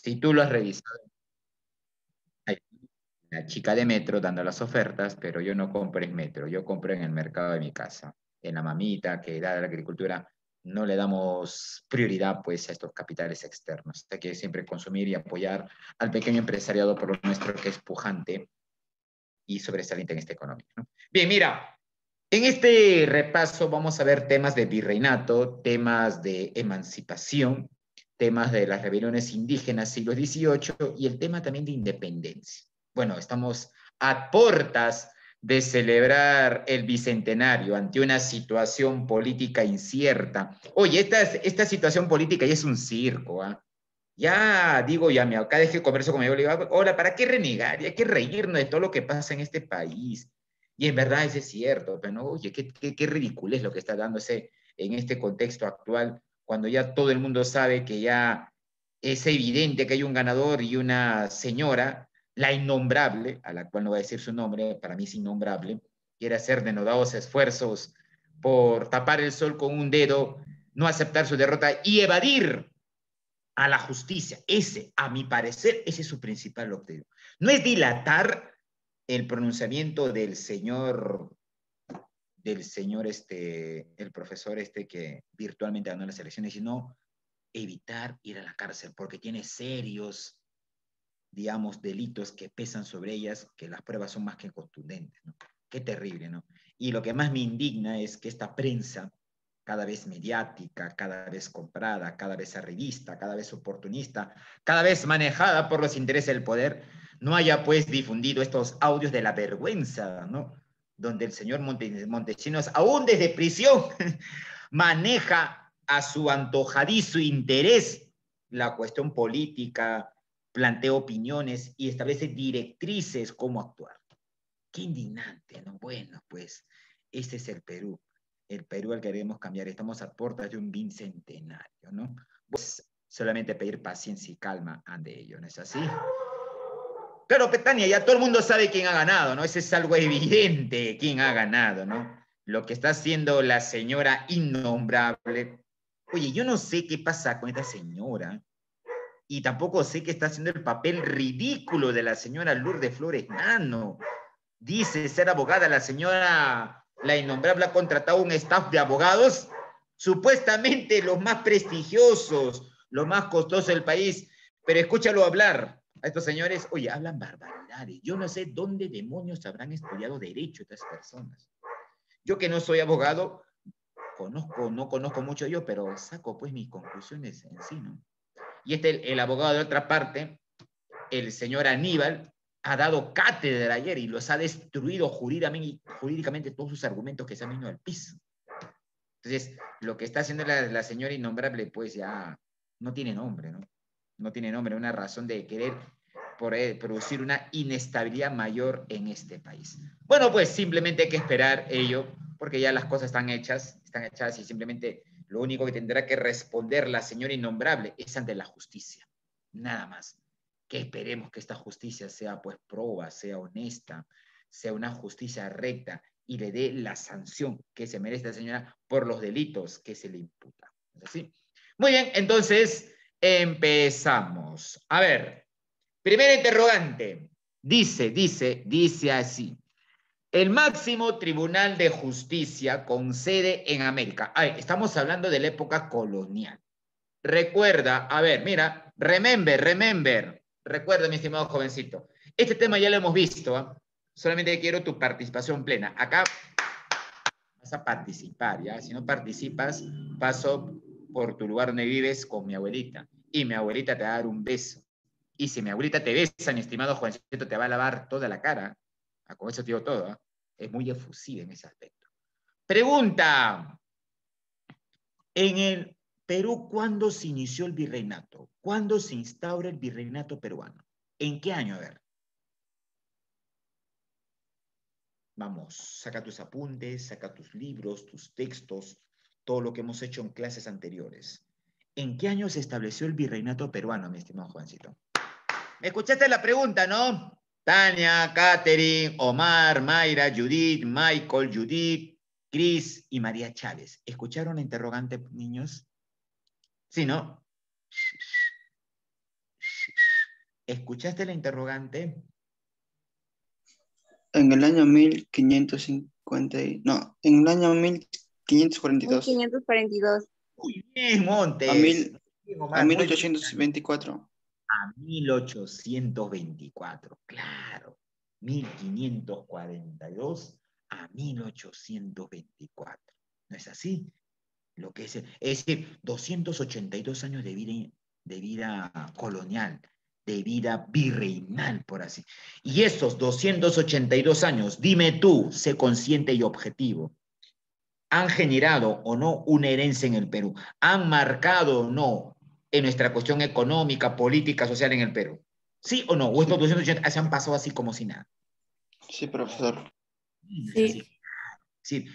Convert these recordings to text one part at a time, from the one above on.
Si tú lo has revisado, hay la chica de Metro dando las ofertas, pero yo no compro en Metro, yo compro en el mercado de mi casa, en la mamita que da la agricultura. No le damos prioridad pues a estos capitales externos. Hay que siempre consumir y apoyar al pequeño empresariado por lo nuestro que es pujante y sobresaliente en esta economía, ¿no? Bien, mira, en este repaso vamos a ver temas de virreinato, temas de emancipación, temas de las rebeliones indígenas siglo XVIII y el tema también de independencia. Bueno, estamos a puertas de celebrar el bicentenario ante una situación política incierta. Oye, esta situación política ya es un circo, ¿ah? Ya digo, ya me acá dejé converso con mi amigo, le digo, hola, ¿para qué renegar? Y hay que reírnos de todo lo que pasa en este país. Y en verdad eso es cierto, pero no, oye, qué ridículo es lo que está dándose en este contexto actual, cuando ya todo el mundo sabe que ya es evidente que hay un ganador y una señora, la innombrable, a la cual no voy a decir su nombre, para mí es innombrable, quiere hacer denodados esfuerzos por tapar el sol con un dedo, no aceptar su derrota y evadir a la justicia. Ese, a mi parecer, ese es su principal objetivo. No es dilatar el pronunciamiento del señor el profesor que virtualmente ganó las elecciones, sino evitar ir a la cárcel, porque tiene serios, digamos, delitos que pesan sobre ellas, que las pruebas son más que contundentes, ¿no? Qué terrible, ¿no? Y lo que más me indigna es que esta prensa, cada vez mediática, cada vez comprada, cada vez arribista, cada vez oportunista, cada vez manejada por los intereses del poder, no haya pues difundido estos audios de la vergüenza, ¿no? Donde el señor Montesinos, aún desde prisión, maneja a su antojadizo interés la cuestión política, plantea opiniones y establece directrices cómo actuar. Qué indignante, ¿no? Bueno, pues este es el Perú al que debemos cambiar. Estamos a puertas de un bicentenario, ¿no? Pues solamente pedir paciencia y calma ante ello, ¿no es así? Claro, Petania, ya todo el mundo sabe quién ha ganado, ¿no? Ese es algo evidente, quién ha ganado, ¿no? Lo que está haciendo la señora innombrable. Oye, yo no sé qué pasa con esta señora y tampoco sé qué está haciendo el papel ridículo de la señora Lourdes Flores Nano. Dice ser abogada la señora, la innombrable ha contratado un staff de abogados, supuestamente los más prestigiosos, los más costosos del país, pero escúchalo hablar a estos señores, oye, hablan barbaridades. Yo no sé dónde demonios habrán estudiado derecho estas personas. Yo que no soy abogado, no conozco mucho yo, pero saco pues mis conclusiones en sí, ¿no? Y el abogado de otra parte, el señor Aníbal, ha dado cátedra ayer y los ha destruido jurídicamente todos sus argumentos que se han venido al piso. Entonces, lo que está haciendo la señora innombrable, pues ya no tiene nombre, ¿no? No tiene nombre, una razón de querer producir una inestabilidad mayor en este país. Bueno, pues simplemente hay que esperar ello, porque ya las cosas están hechas y simplemente lo único que tendrá que responder la señora innombrable es ante la justicia, nada más. Que esperemos que esta justicia sea pues proba, sea honesta, sea una justicia recta y le dé la sanción que se merece a la señora por los delitos que se le imputan. ¿Es así? Muy bien, entonces empezamos. A ver, primer interrogante. Dice así. El máximo tribunal de justicia con sede en América. Ay, estamos hablando de la época colonial. Recuerda, a ver, mira, remember. Recuerda, mi estimado jovencito. Este tema ya lo hemos visto, ¿eh? Solamente quiero tu participación plena. Acá vas a participar, ¿ya? Si no participas, paso por tu lugar donde vives con mi abuelita. Y mi abuelita te va a dar un beso. Y si mi abuelita te besa, mi estimado jovencito, te va a lavar toda la cara. Con eso te digo todo, ¿eh? Es muy efusiva en ese aspecto. Pregunta. En el Perú, ¿cuándo se inició el virreinato? ¿Cuándo se instaura el virreinato peruano? ¿En qué año? A ver. Vamos, saca tus apuntes, saca tus libros, tus textos, todo lo que hemos hecho en clases anteriores. ¿En qué año se estableció el virreinato peruano, mi estimado jovencito? ¿Me escuchaste la pregunta, no? Tania, Catherine, Omar, Mayra, Judith, Michael, Judith, Chris y María Chávez. ¿Escucharon la interrogante, niños? Sí, ¿no? ¿Escuchaste la interrogante? En el año 1550, no, en el año 1542 1542. Muy bien, a, Montes. mil, Bien, a Omar, muy bien. 1824. A 1824, claro. 1542 a 1824. ¿No es así? Lo que es decir, 282 años de vida colonial, de vida virreinal, por así. Y esos 282 años, dime tú, sé consciente y objetivo, ¿han generado o no una herencia en el Perú? ¿Han marcado o no en nuestra cuestión económica, política, social en el Perú? ¿Sí o no? ¿O estos Sí, 280 se han pasado así como si nada? sí, profesor. Sí, no es Sí. así. Sí,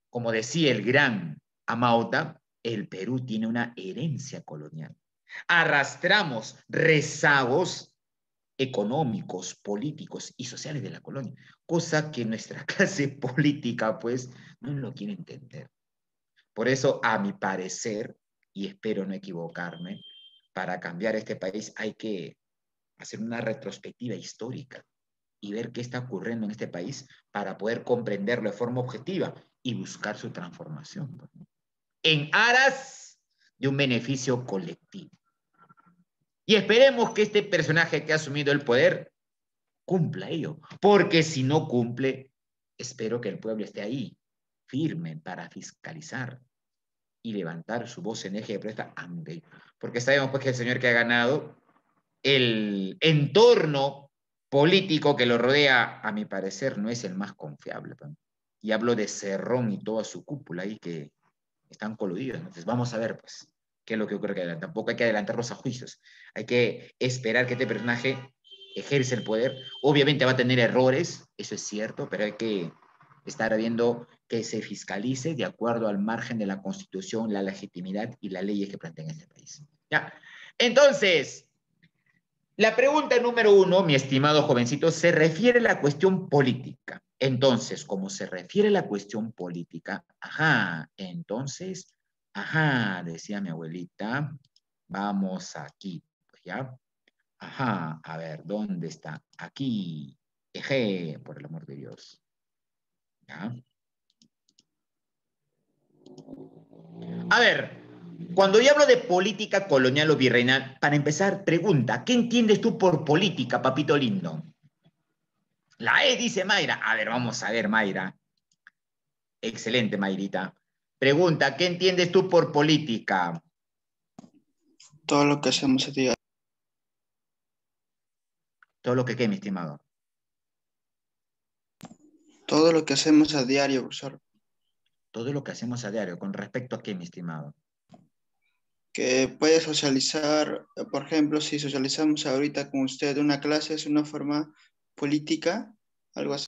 como decía el gran Amauta, el Perú tiene una herencia colonial. Arrastramos rezagos económicos, políticos y sociales de la colonia, cosa que nuestra clase política, pues, no lo quiere entender. Por eso, a mi parecer, y espero no equivocarme, para cambiar este país hay que hacer una retrospectiva histórica y ver qué está ocurriendo en este país para poder comprenderlo de forma objetiva y buscar su transformación, ¿no? En aras de un beneficio colectivo. Y esperemos que este personaje que ha asumido el poder cumpla ello, porque si no cumple, espero que el pueblo esté ahí, firme para fiscalizar y levantar su voz en eje de protesta ante, porque sabemos pues que el señor que ha ganado, el entorno político que lo rodea, a mi parecer, no es el más confiable. Y hablo de Cerrón y toda su cúpula ahí que están coludidos. Entonces vamos a ver pues qué es lo que ocurre. Que tampoco hay que adelantarlos a juicios. Hay que esperar que este personaje ejerce el poder. Obviamente va a tener errores, eso es cierto, pero hay que estar viendo que se fiscalice de acuerdo al margen de la Constitución, la legitimidad y las leyes que plantea este país. ¿Ya? Entonces, la pregunta número uno, mi estimado jovencito, se refiere a la cuestión política. Entonces, como se refiere a la cuestión política, ajá, entonces, ajá, decía mi abuelita, vamos aquí, pues, ¿ya? Ajá, a ver, ¿dónde está? Aquí, eje, por el amor de Dios. ¿Ya? A ver, cuando yo hablo de política colonial o virreinal, para empezar, pregunta, ¿qué entiendes tú por política, papito lindo? La E dice Mayra. A ver, vamos a ver, Mayra. Excelente, Mayrita. Pregunta, ¿qué entiendes tú por política? Todo lo que hacemos a diario. Todo lo que quede, mi estimado. Todo lo que hacemos a diario, profesor. Todo lo que hacemos a diario. ¿Con respecto a qué, mi estimado? Que puede socializar, por ejemplo, si socializamos ahorita con usted una clase, es una forma política, algo así.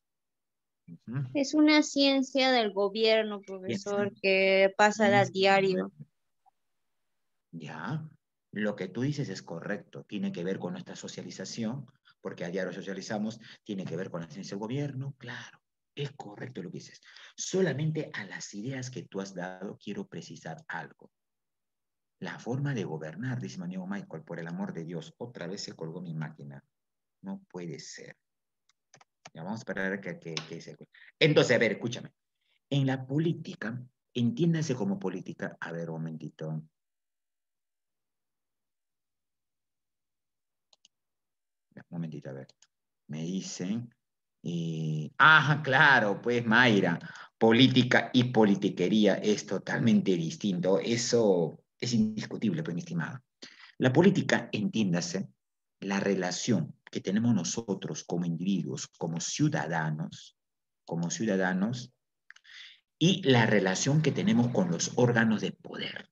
Ujú. Es una ciencia del gobierno, Piensa. profesor, que pasa a diario. Ya. Lo que tú dices es correcto. Tiene que ver con nuestra socialización, porque a diario socializamos. Tiene que ver con la ciencia del gobierno. Claro. Es correcto lo que dices. Solamente a las ideas que tú has dado quiero precisar algo. La forma de gobernar, dice mi amigo Michael, por el amor de Dios, otra vez se colgó mi máquina. No puede ser. Ya vamos a esperar a que se... Entonces, a ver, escúchame. En la política, entiéndase como política. A ver, un momentito. Un momentito, a ver. Me dicen. Claro, pues Mayra. Política y politiquería es totalmente distinto. Eso es indiscutible, pues, mi estimada. La política, entiéndase, la relación que tenemos nosotros como individuos, como ciudadanos, y la relación que tenemos con los órganos de poder.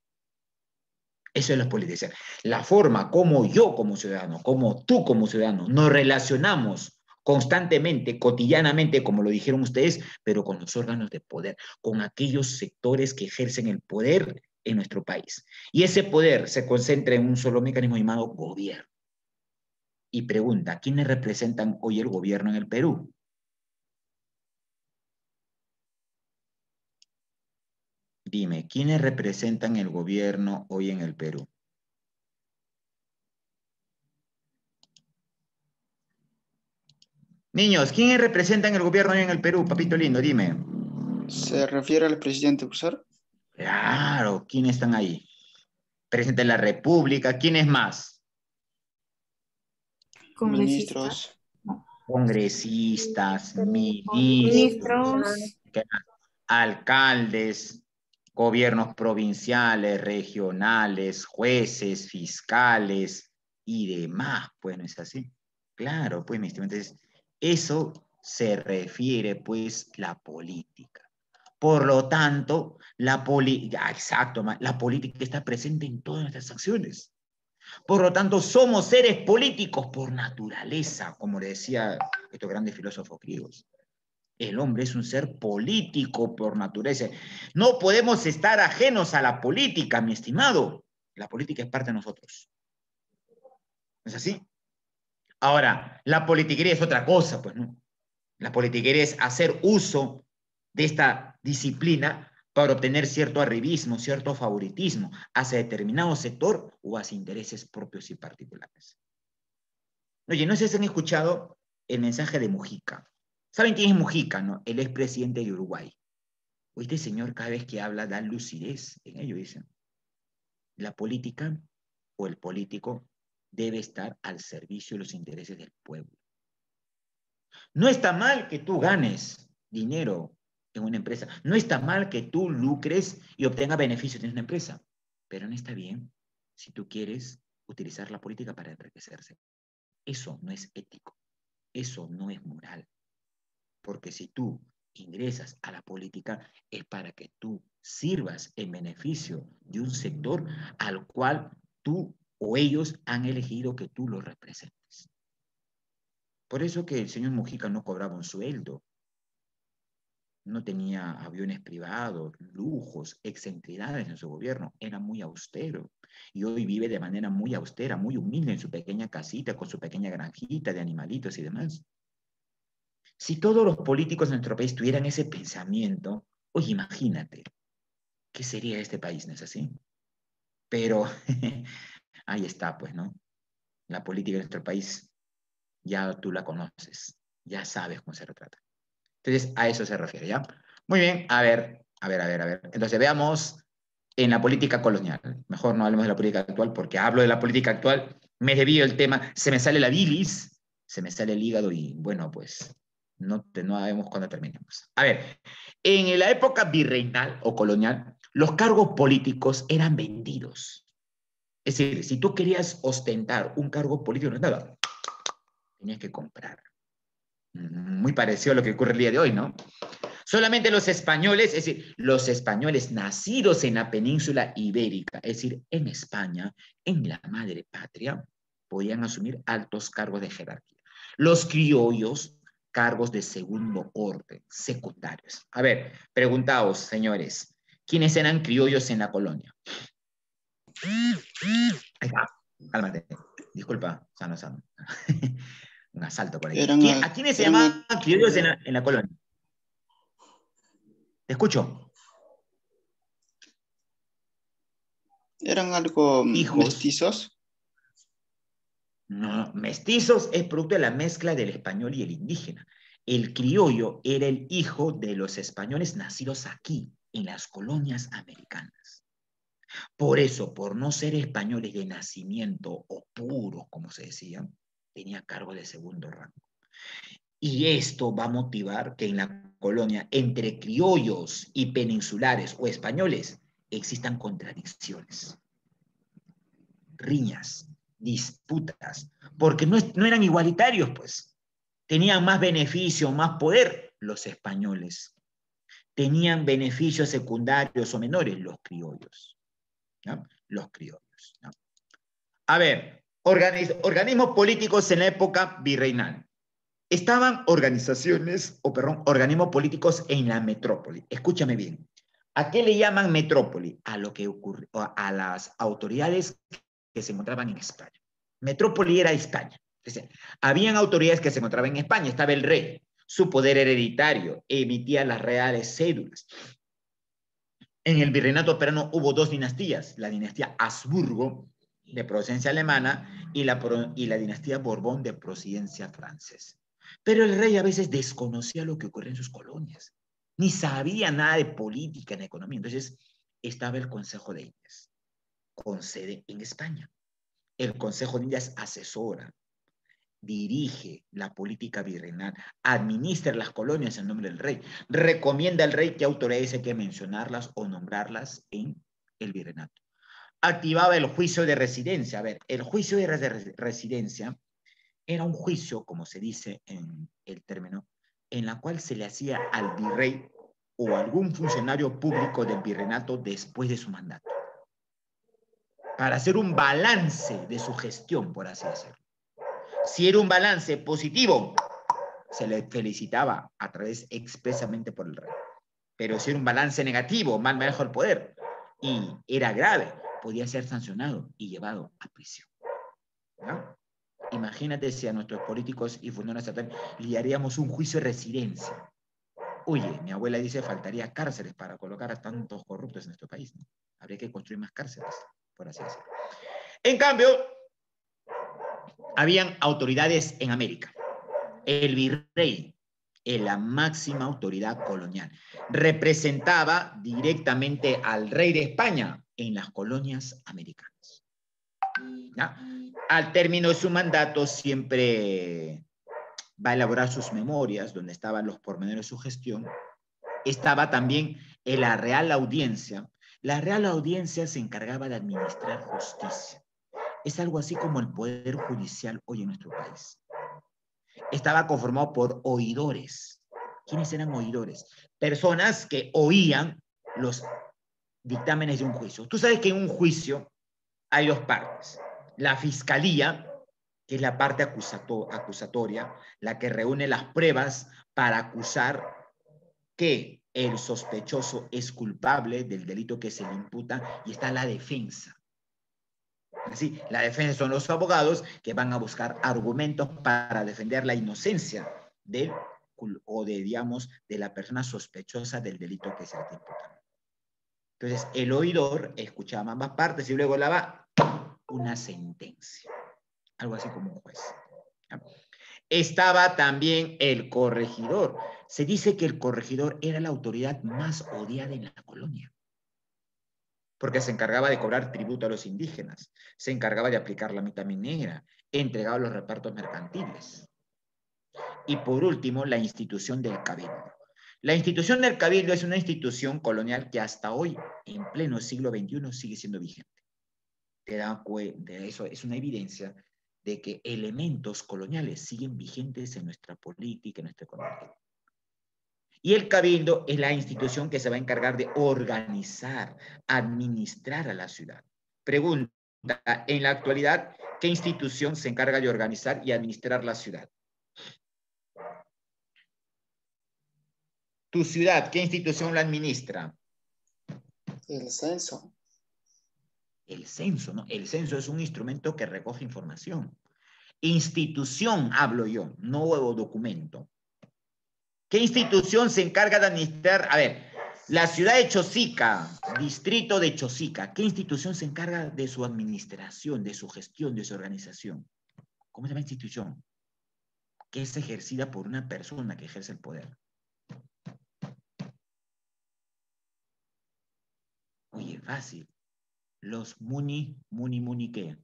Eso es la política. La forma como yo como ciudadano, como tú como ciudadano, nos relacionamos constantemente, cotidianamente, como lo dijeron ustedes, pero con los órganos de poder, con aquellos sectores que ejercen el poder en nuestro país. Y ese poder se concentra en un solo mecanismo llamado gobierno. Y pregunta, ¿quiénes representan hoy el gobierno en el Perú? Dime, ¿quiénes representan el gobierno hoy en el Perú? Niños, ¿quiénes representan el gobierno hoy en el Perú, papito lindo? Dime. ¿Se refiere al presidente, profesor? Claro, ¿quiénes están ahí? Presidente de la República, ¿quiénes más? Congresista. Ministros. Congresistas, ministros, Ministros. ¿qué más? Alcaldes, gobiernos provinciales, regionales, jueces, fiscales y demás, pues, ¿no es así? Claro, pues, mi estimado. Entonces, eso se refiere, pues, la política. Por lo tanto, la política, exacto, la política está presente en todas nuestras acciones. Por lo tanto, somos seres políticos por naturaleza, como le decía estos grandes filósofos griegos. El hombre es un ser político por naturaleza. No podemos estar ajenos a la política, mi estimado. La política es parte de nosotros. ¿No es así? Ahora, la politiquería es otra cosa, pues, ¿no? La politiquería es hacer uso de esta disciplina para obtener cierto arribismo, cierto favoritismo hacia determinado sector o hacia intereses propios y particulares. Oye, no sé si han escuchado el mensaje de Mujica. ¿Saben quién es Mujica, no? El expresidente de Uruguay. Este señor cada vez que habla da lucidez en ello, dicen. La política o el político debe estar al servicio de los intereses del pueblo. No está mal que tú ganes dinero en una empresa. No está mal que tú lucres y obtengas beneficios en una empresa. Pero no está bien si tú quieres utilizar la política para enriquecerse. Eso no es ético. Eso no es moral. Porque si tú ingresas a la política es para que tú sirvas en beneficio de un sector al cual tú o ellos han elegido que tú lo representes. Por eso que el señor Mujica no cobraba un sueldo, no tenía aviones privados, lujos, excentricidades en su gobierno, era muy austero. Y hoy vive de manera muy austera, muy humilde en su pequeña casita, con su pequeña granjita de animalitos y demás. Si todos los políticos de nuestro país tuvieran ese pensamiento, oye, imagínate, ¿qué sería este país? ¿No es así? Pero ahí está, pues, ¿no? La política de nuestro país ya tú la conoces, ya sabes cómo se retrata. Entonces, a eso se refiere, ¿ya? Muy bien, a ver. Entonces, veamos en la política colonial. Mejor no hablemos de la política actual, porque hablo de la política actual, me desvío el tema, se me sale la bilis, se me sale el hígado y, bueno, pues, no sabemos cuándo terminemos. A ver, en la época virreinal o colonial, los cargos políticos eran vendidos. Es decir, si tú querías ostentar un cargo político, tenías que comprar. Muy parecido a lo que ocurre el día de hoy, ¿no? Solamente los españoles, es decir, los españoles nacidos en la península ibérica, es decir, en España, en la madre patria, podían asumir altos cargos de jerarquía. Los criollos, cargos de segundo orden, secundarios. A ver, preguntaos, señores, ¿quiénes eran criollos en la colonia? Ahí va, cálmate. Disculpa, sano. Un asalto por ahí. ¿A quiénes se llamaban criollos en la colonia? Te escucho. ¿Eran algo Hijos. mestizos? No, mestizos es producto de la mezcla del español y el indígena. El criollo era el hijo de los españoles nacidos aquí, en las colonias americanas. Por eso, por no ser españoles de nacimiento o puros, como se decía, tenía cargo de segundo rango. Y esto va a motivar que en la colonia, entre criollos y peninsulares o españoles, existan contradicciones, riñas, disputas, porque no eran igualitarios, pues. Tenían más beneficio, más poder los españoles. Tenían beneficios secundarios o menores los criollos. ¿No? Los criollos. ¿No? A ver, organismos políticos en la época virreinal. Estaban organismos políticos en la metrópoli. Escúchame bien. ¿A qué le llaman metrópoli? A lo que ocurre, a las autoridades que se encontraban en España. Metrópoli era España. Entonces, habían autoridades que se encontraban en España. Estaba el rey. Su poder hereditario. Emitía las reales cédulas. En el virreinato peruano hubo dos dinastías. La dinastía Habsburgo, de procedencia alemana, y la dinastía Borbón, de procedencia francesa. Pero el rey a veces desconocía lo que ocurría en sus colonias, ni sabía nada de política ni economía. Entonces estaba el Consejo de Indias, con sede en España. El Consejo de Indias asesora, dirige la política virreinal, administra las colonias en nombre del rey, recomienda al rey qué autoridades hay que mencionarlas o nombrarlas en el virreinato. Activaba el juicio de residencia. A ver, el juicio de residencia era un juicio, como se dice en el término, en la cual se le hacía al virrey o algún funcionario público del virreinato después de su mandato, para hacer un balance de su gestión, por así decirlo. Si era un balance positivo, se le felicitaba a través expresamente por el rey. Pero si era un balance negativo, mal manejo del poder, y era grave, podía ser sancionado y llevado a prisión. ¿No? Imagínate si a nuestros políticos y funcionarios estatales le haríamos un juicio de residencia. Oye, mi abuela dice faltaría cárceles para colocar a tantos corruptos en nuestro país, ¿no? Habría que construir más cárceles, por así decirlo. En cambio, habían autoridades en América. El virrey, la máxima autoridad colonial, representaba directamente al rey de España en las colonias americanas. ¿Ya? Al término de su mandato siempre va a elaborar sus memorias, donde estaban los pormenores de su gestión. Estaba también en la Real Audiencia. La Real Audiencia se encargaba de administrar justicia. Es algo así como el poder judicial hoy en nuestro país. Estaba conformado por oidores. ¿Quiénes eran oidores? Personas que oían los dictámenes de un juicio. Tú sabes que en un juicio hay dos partes. La fiscalía, que es la parte acusatoria, la que reúne las pruebas para acusar que el sospechoso es culpable del delito que se le imputa, y está la defensa. Así, la defensa son los abogados que van a buscar argumentos para defender la inocencia de la persona sospechosa del delito que se le imputa. Entonces, el oidor escuchaba ambas partes y luego daba una sentencia, algo así como un juez. ¿Ya? Estaba también el corregidor. Se dice que el corregidor era la autoridad más odiada en la colonia, porque se encargaba de cobrar tributo a los indígenas, se encargaba de aplicar la mitad minera, entregaba los repartos mercantiles. Y por último, la institución del cabildo. La institución del cabildo es una institución colonial que hasta hoy, en pleno siglo XXI, sigue siendo vigente. Te das cuenta, eso es una evidencia de que elementos coloniales siguen vigentes en nuestra política, en nuestra economía. Y el cabildo es la institución que se va a encargar de organizar, administrar a la ciudad. Pregunta, en la actualidad, ¿qué institución se encarga de organizar y administrar la ciudad? Tu ciudad, ¿qué institución la administra? El censo. El censo, ¿no? El censo es un instrumento que recoge información. Institución, hablo yo, no documento. ¿Qué institución se encarga de administrar? A ver, la ciudad de Chosica, distrito de Chosica, ¿qué institución se encarga de su administración, de su gestión, de su organización? ¿Cómo se llama institución? Que es ejercida por una persona que ejerce el poder. Oye, fácil. Los ¿qué?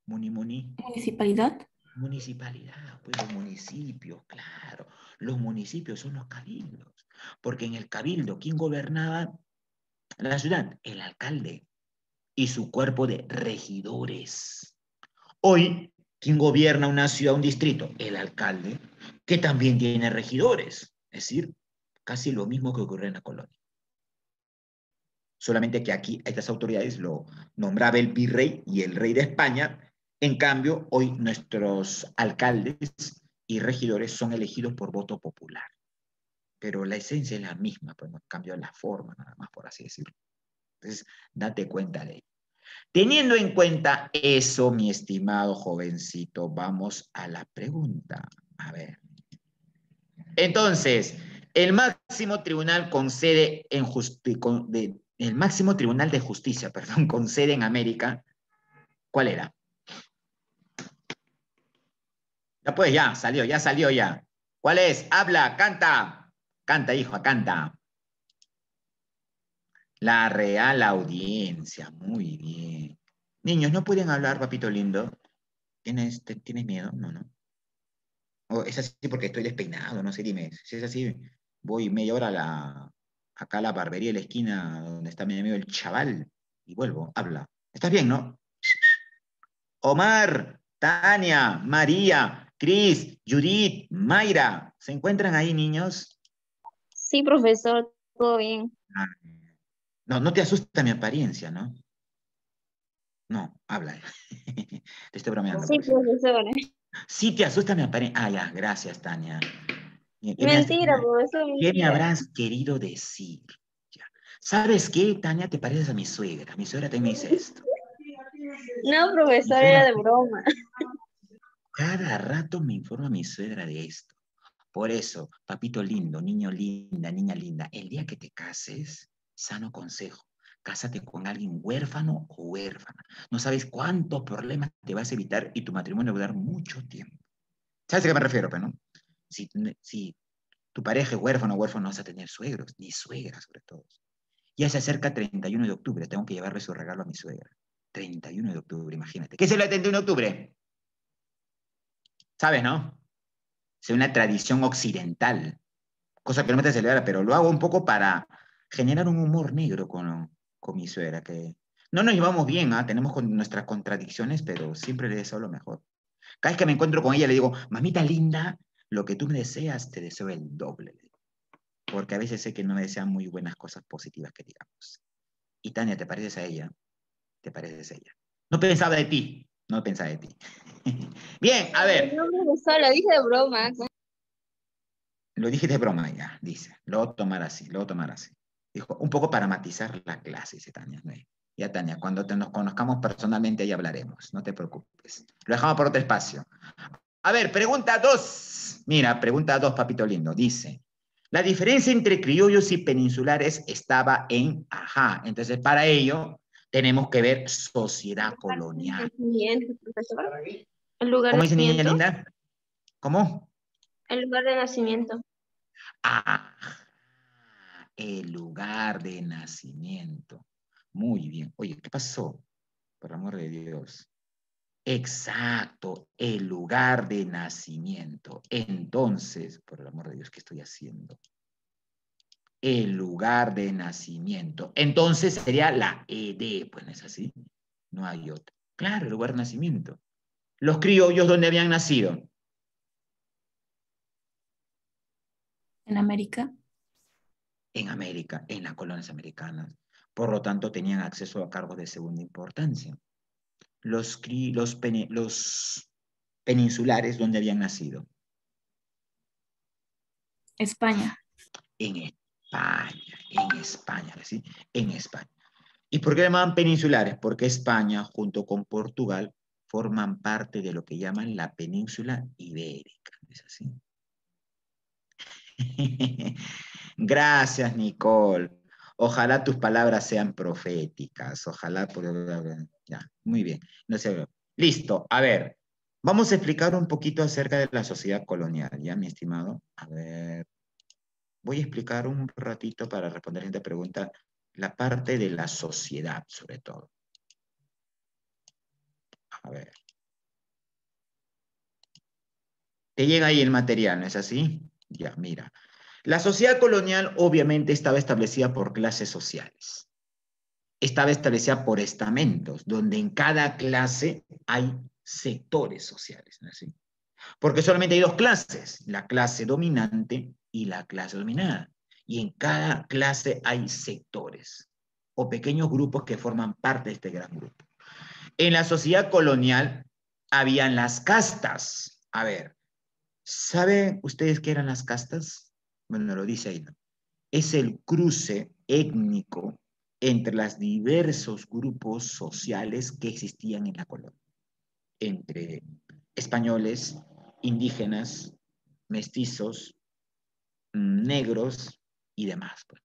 Municipalidad. Municipalidad, pues los municipios, claro. Los municipios son los cabildos. Porque en el cabildo, ¿quién gobernaba la ciudad? El alcalde y su cuerpo de regidores. Hoy, ¿quién gobierna una ciudad, un distrito? El alcalde, que también tiene regidores. Es decir, casi lo mismo que ocurre en la colonia. Solamente que aquí estas autoridades lo nombraba el virrey y el rey de España. En cambio, hoy nuestros alcaldes y regidores son elegidos por voto popular. Pero la esencia es la misma, pues no cambia la forma, nada más, por así decirlo. Entonces, date cuenta de ello. Teniendo en cuenta eso, mi estimado jovencito, vamos a la pregunta. A ver. Entonces, el máximo tribunal con sede en el máximo tribunal de justicia, perdón, con sede en América, ¿cuál era? pues, ya salió ya. ¿Cuál es? Habla, canta. Canta, hijo, canta. La Real Audiencia, muy bien. Niños, ¿no pueden hablar, papito lindo? ¿Tienes miedo? No, no. O es así porque estoy despeinado, no sé, dime. Si es así, voy media hora acá a la barbería de la esquina donde está mi amigo el chaval y vuelvo, habla. ¿Estás bien, no? Omar, Tania, María, Cris, Judith, Mayra, ¿se encuentran ahí, niños? Sí, profesor, todo bien. Ah, no, no te asusta mi apariencia, ¿no? No, habla. Te estoy bromeando, Sí, por si acaso. profesor. Sí te asusta mi apariencia. Ah, ya, gracias, Tania. Mentira, profesor, ¿Qué me mentira. habrás querido decir? Ya. ¿Sabes qué, Tania? Te pareces a mi suegra. Mi suegra también me dice esto. No, Mi profesor, era suegra de broma. cada rato me informa mi suegra de esto. Por eso, papito lindo, niño linda, niña linda, el día que te cases, sano consejo, cásate con alguien huérfano o huérfana. No sabes cuántos problemas te vas a evitar y tu matrimonio va a durar mucho tiempo. ¿Sabes a qué me refiero, pues, no? Si tu pareja es huérfano o huérfano, no vas a tener suegros, ni suegras sobre todo. Ya se acerca 31 de octubre, tengo que llevarle su regalo a mi suegra. 31 de octubre, imagínate. ¿Qué es el 31 de octubre? ¿Sabes, no? Es una tradición occidental, cosa que no me te celebra, pero lo hago un poco para generar un humor negro con mi suegra, que no nos llevamos bien, ¿ah? Tenemos nuestras contradicciones, pero siempre le deseo lo mejor. Cada vez que me encuentro con ella le digo, mamita linda, lo que tú me deseas, te deseo el doble. Porque a veces sé que no me desean muy buenas cosas positivas que digamos. Y Tania, ¿te pareces a ella? ¿Te pareces a ella? No pensaba de ti, no pensaba de ti. Bien, a ver, No, profesor, lo dije de broma. lo dije de broma ya, dice, lo voy a tomar así, lo voy a tomar así. Dijo, un poco para matizar la clase, dice Tania. ¿No? Ya, Tania, cuando nos conozcamos personalmente ya hablaremos, no te preocupes. Lo dejamos por otro espacio. A ver, pregunta 2. Mira, pregunta 2, papito lindo. Dice, la diferencia entre criollos y peninsulares estaba en, ajá, entonces para ello tenemos que ver sociedad colonial. Nacimiento, profesor. El lugar de ¿Cómo dice niña nacimiento. linda? ¿Cómo? El lugar de nacimiento. Ah, el lugar de nacimiento. Muy bien. Oye, ¿qué pasó? Por amor de Dios. Exacto, el lugar de nacimiento. Entonces, por el amor de Dios, ¿qué estoy haciendo? El lugar de nacimiento. Entonces sería la ED, pues no es así. No hay otra. Claro, el lugar de nacimiento. Los criollos, ¿dónde habían nacido? En América. En América, en las colonias americanas. Por lo tanto, tenían acceso a cargos de segunda importancia. Los peninsulares, ¿dónde habían nacido? España. En España, ¿sí? En España. ¿Y por qué llamaban peninsulares? Porque España, junto con Portugal, forman parte de lo que llaman la península ibérica. ¿Es así? Gracias, Nicole. Ojalá tus palabras sean proféticas. Ojalá. Ya, muy bien. No sé. Listo. A ver, vamos a explicar un poquito acerca de la sociedad colonial, ¿ya, mi estimado? A ver, voy a explicar un ratito para responder a esta pregunta la parte de la sociedad, sobre todo. A ver. Te llega ahí el material, ¿no es así? Ya, mira. La sociedad colonial obviamente estaba establecida por clases sociales. Estaba establecida por estamentos, donde en cada clase hay sectores sociales, ¿no es así? Porque solamente hay dos clases, la clase dominante y la clase dominada. Y en cada clase hay sectores o pequeños grupos que forman parte de este gran grupo. En la sociedad colonial habían las castas. A ver, ¿saben ustedes qué eran las castas? Bueno, lo dice ahí, ¿no? Es el cruce étnico entre los diversos grupos sociales que existían en la colonia, entre españoles, indígenas, mestizos, negros y demás. Pues.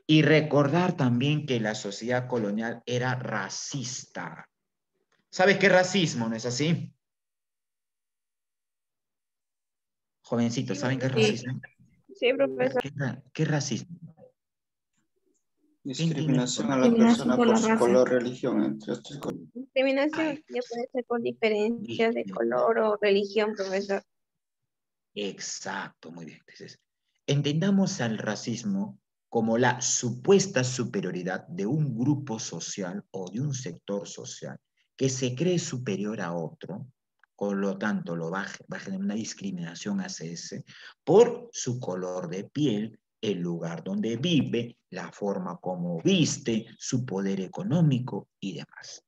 Y recordar también que la sociedad colonial era racista. ¿Sabes qué es racismo, no es así? Jovencitos, ¿saben qué es Sí. racismo? Sí, profesor. ¿Qué racismo? Discriminación a la Discriminación persona por por la su raza. color, religión, entre otras cosas. Discriminación Ay, ya puede ser por diferencias de Dios. color o religión, profesor. Exacto, muy bien. Entonces, entendamos al racismo como la supuesta superioridad de un grupo social o de un sector social que se cree superior a otro, por lo tanto va a generar una discriminación hacia ese por su color de piel, el lugar donde vive, la forma como viste, su poder económico y demás.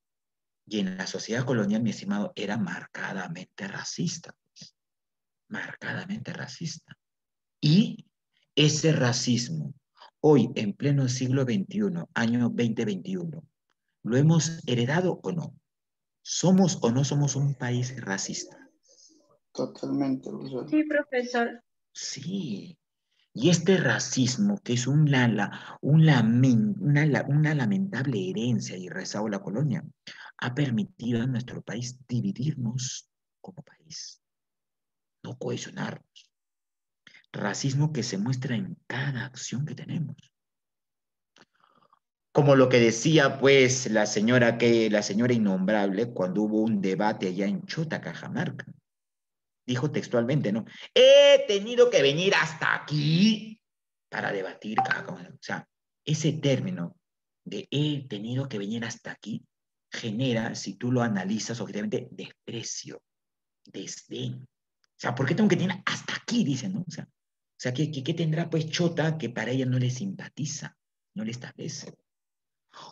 Y en la sociedad colonial, mi estimado, era marcadamente racista. Marcadamente racista. Y ese racismo, hoy en pleno siglo XXI, año 2021, ¿lo hemos heredado o no? ¿Somos o no somos un país racista? Totalmente, profesor. Sí, profesor. Sí. Y este racismo, que es una lamentable herencia y rezago de la colonia, ha permitido a nuestro país dividirnos como país, no cohesionarnos. Racismo que se muestra en cada acción que tenemos. Como lo que decía pues la señora innombrable cuando hubo un debate allá en Chota, Cajamarca. Dijo textualmente, ¿no? He tenido que venir hasta aquí para debatir. O sea, ese término de he tenido que venir hasta aquí genera, si tú lo analizas objetivamente, desprecio, desdén. O sea, ¿por qué tengo que tener hasta aquí? Dicen, ¿no? O sea, ¿qué tendrá pues Chota que para ella no le simpatiza, no le establece?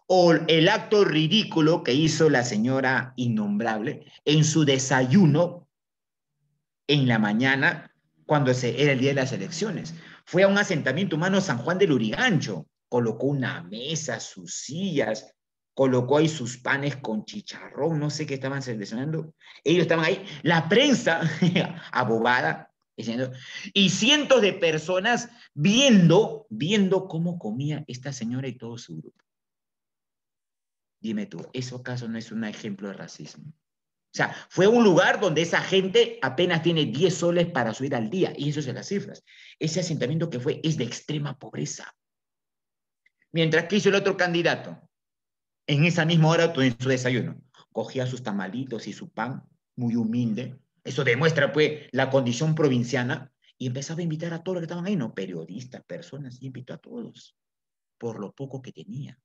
O el acto ridículo que hizo la señora innombrable en su desayuno en la mañana cuando era el día de las elecciones. Fue a un asentamiento humano San Juan del Urigancho, colocó una mesa, sus sillas, colocó ahí sus panes con chicharrón, no sé qué estaban seleccionando. Ellos estaban ahí, la prensa abobada, diciendo, y cientos de personas viendo cómo comía esta señora y todo su grupo. Dime tú, ¿eso acaso no es un ejemplo de racismo? O sea, fue un lugar donde esa gente apenas tiene 10 soles para subir al día, y eso es en las cifras. Ese asentamiento que fue es de extrema pobreza. Mientras que hizo el otro candidato, en esa misma hora en su desayuno, cogía sus tamalitos y su pan, muy humilde. Eso demuestra, pues, la condición provinciana, y empezaba a invitar a todos los que estaban ahí, no periodistas, personas, y invitó a todos, por lo poco que tenía.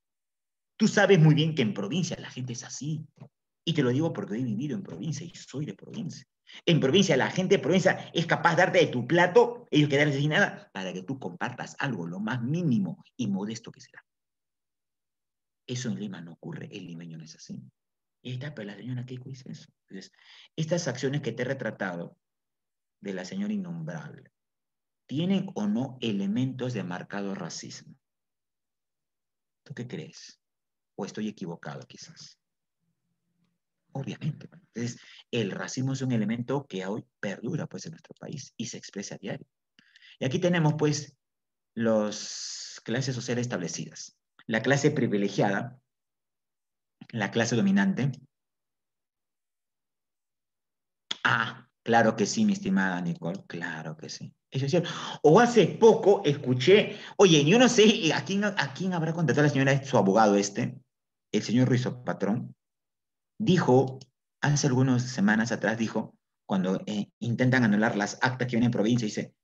Tú sabes muy bien que en provincia la gente es así. Y te lo digo porque he vivido en provincia y soy de provincia. En provincia, la gente de provincia es capaz de darte de tu plato, ellos quedarse sin nada, para que tú compartas algo, lo más mínimo y modesto que será. Eso en Lima no ocurre, el limeño no es así. Y ahí está, pero la señora Keiko dice eso. Entonces, estas acciones que te he retratado de la señora innombrable, ¿tienen o no elementos de marcado racismo? ¿Tú qué crees? ¿O estoy equivocado quizás? Obviamente. Entonces, el racismo es un elemento que hoy perdura pues, en nuestro país y se expresa a diario. Y aquí tenemos pues las clases sociales establecidas. La clase privilegiada, la clase dominante. Ah, claro que sí, mi estimada Nicole, claro que sí. Eso es cierto. O hace poco escuché, oye, yo no sé a quién habrá contratado la señora, su abogado el señor Ruiz Patrón, dijo, hace algunas semanas atrás, dijo, cuando intentan anular las actas que vienen en provincia, dice,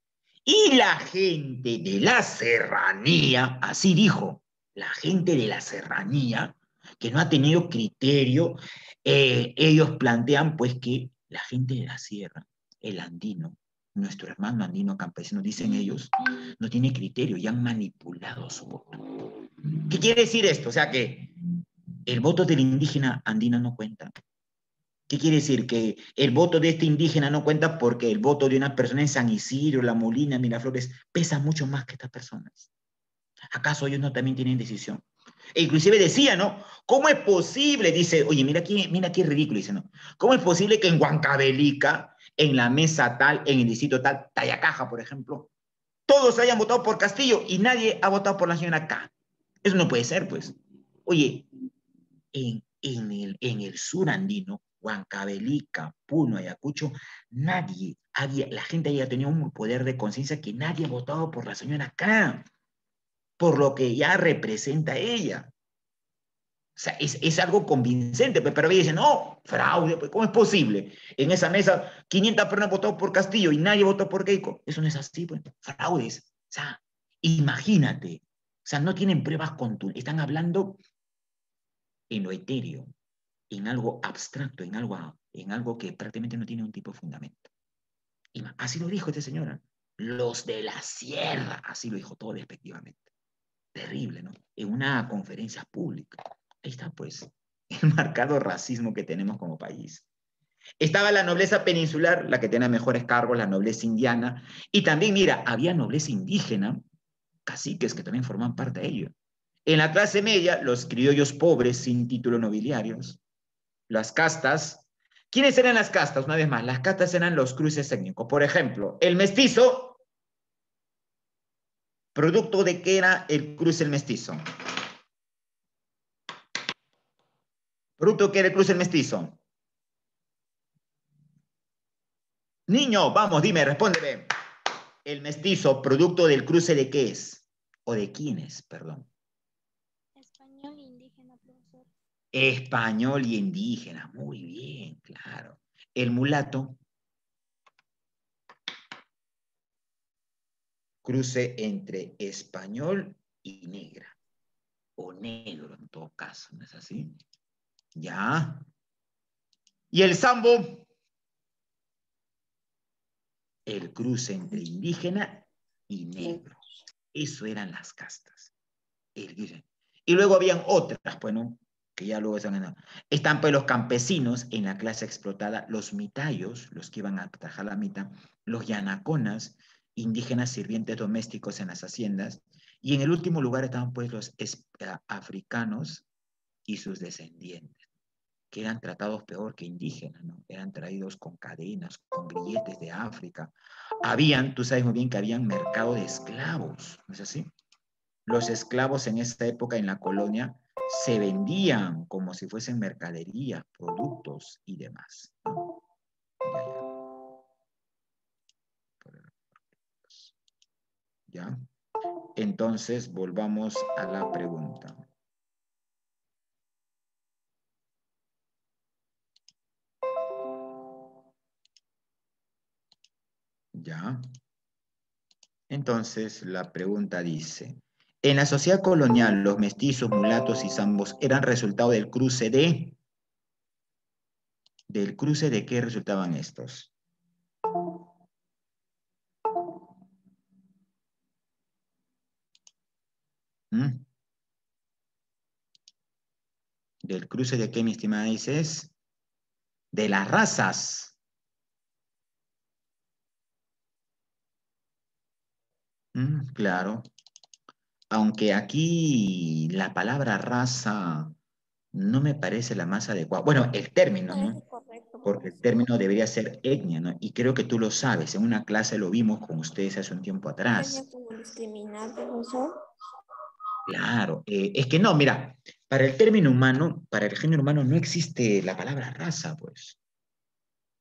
y la gente de la serranía, así dijo, la gente de la serranía, que no ha tenido criterio, ellos plantean pues que la gente de la sierra, el andino, nuestro hermano andino campesino, dicen ellos, no tiene criterio y han manipulado su voto. ¿Qué quiere decir esto? O sea que el voto del indígena andino no cuenta. ¿Qué quiere decir? Que el voto de este indígena no cuenta porque el voto de una persona en San Isidro, La Molina, Miraflores, pesa mucho más que estas personas. ¿Acaso ellos no también tienen decisión? E inclusive decía, ¿no? ¿Cómo es posible? Dice, oye, mira qué ridículo, dice, ¿no? ¿Cómo es posible que en Huancavelica, en la mesa tal, en el distrito tal, Tayacaja, por ejemplo, todos hayan votado por Castillo y nadie ha votado por la señora K? Eso no puede ser, pues. Oye, en el sur andino, Huancavelica, Puno, Ayacucho, nadie, la gente había tenido un poder de conciencia que nadie ha votado por la señora K, por lo que ya representa ella. O sea, es algo convincente, pero ella dice, no, fraude, pues, ¿cómo es posible? En esa mesa, 500 personas votaron por Castillo y nadie votó por Keiko. Eso no es así, pues, fraudes. O sea, imagínate. O sea, no tienen pruebas contundentes. Están hablando en lo etéreo, en algo abstracto, en algo que prácticamente no tiene un tipo de fundamento. Y así lo dijo esta señora. Los de la sierra, así lo dijo todo despectivamente. Terrible, ¿no? En una conferencia pública. Ahí está, pues, el marcado racismo que tenemos como país. Estaba la nobleza peninsular, la que tenía mejores cargos, la nobleza indiana, y también, mira, había nobleza indígena, caciques que también forman parte de ello. En la clase media, los criollos pobres sin títulos nobiliarios, las castas. ¿Quiénes eran las castas? Una vez más, las castas eran los cruces étnicos. Por ejemplo, el mestizo, ¿producto de qué era el cruce el mestizo? ¿Producto de qué era el cruce el mestizo? Niño, vamos, dime, respóndeme. El mestizo, ¿producto del cruce de qué es? ¿O de quiénes, perdón? Español e indígena, profesor. Español y indígena, muy bien, claro. El mulato, cruce entre español y negra, o negro en todo caso, ¿no es así? Ya. Y el sambo, el cruce entre indígena y negro. Eso eran las castas. Y luego habían otras, bueno, que ya luego están pues los campesinos en la clase explotada, los mitayos, los que iban a trabajar la mitad, los yanaconas, indígenas sirvientes domésticos en las haciendas, y en el último lugar estaban pues los africanos y sus descendientes, que eran tratados peor que indígenas, ¿no? Eran traídos con cadenas, con grilletes de África. Tú sabes muy bien que habían mercado de esclavos, ¿no es así? Los esclavos en esa época en la colonia se vendían como si fuesen mercadería, productos y demás, ¿no? ¿Ya? Entonces, volvamos a la pregunta. ¿Ya? Entonces, la pregunta dice, en la sociedad colonial, los mestizos, mulatos y zambos eran resultado del cruce de... ¿Del cruce de qué resultaban estos? ¿Mm? ¿Del cruce de qué, mi estimada, dices? De las razas. Claro. Aunque aquí la palabra raza no me parece la más adecuada. Bueno, el término, ¿no? Correcto, Porque el profesor. término debería ser etnia, ¿no? Y creo que tú lo sabes. En una clase lo vimos con ustedes hace un tiempo Sería atrás. como discriminar, profesor. Claro. Es que no, mira, para el término humano, para el género humano no existe la palabra raza, pues.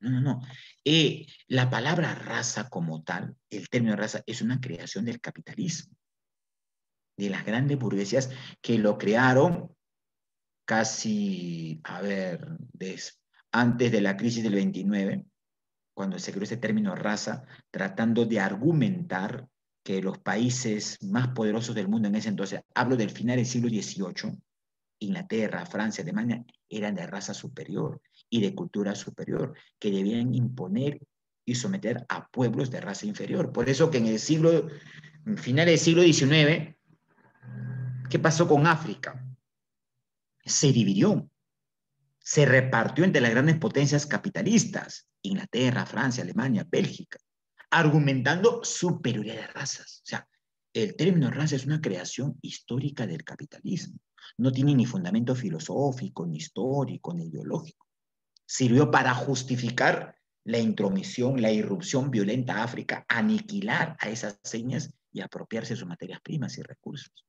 No, no, no. La palabra raza como tal, el término raza, es una creación del capitalismo, de las grandes burguesías que lo crearon casi, a ver, antes de la crisis del 29, cuando se creó ese término raza, tratando de argumentar que los países más poderosos del mundo en ese entonces, hablo del final del siglo XVIII, Inglaterra, Francia, Alemania, eran de raza superior y de cultura superior, que debían imponer y someter a pueblos de raza inferior. Por eso que en final del siglo XIX, ¿qué pasó con África? Se dividió, se repartió entre las grandes potencias capitalistas, Inglaterra, Francia, Alemania, Bélgica, argumentando superioridad de razas. O sea, el término raza es una creación histórica del capitalismo. No tiene ni fundamento filosófico, ni histórico, ni ideológico. Sirvió para justificar la intromisión, la irrupción violenta a África, aniquilar a esas señas y apropiarse de sus materias primas y recursos.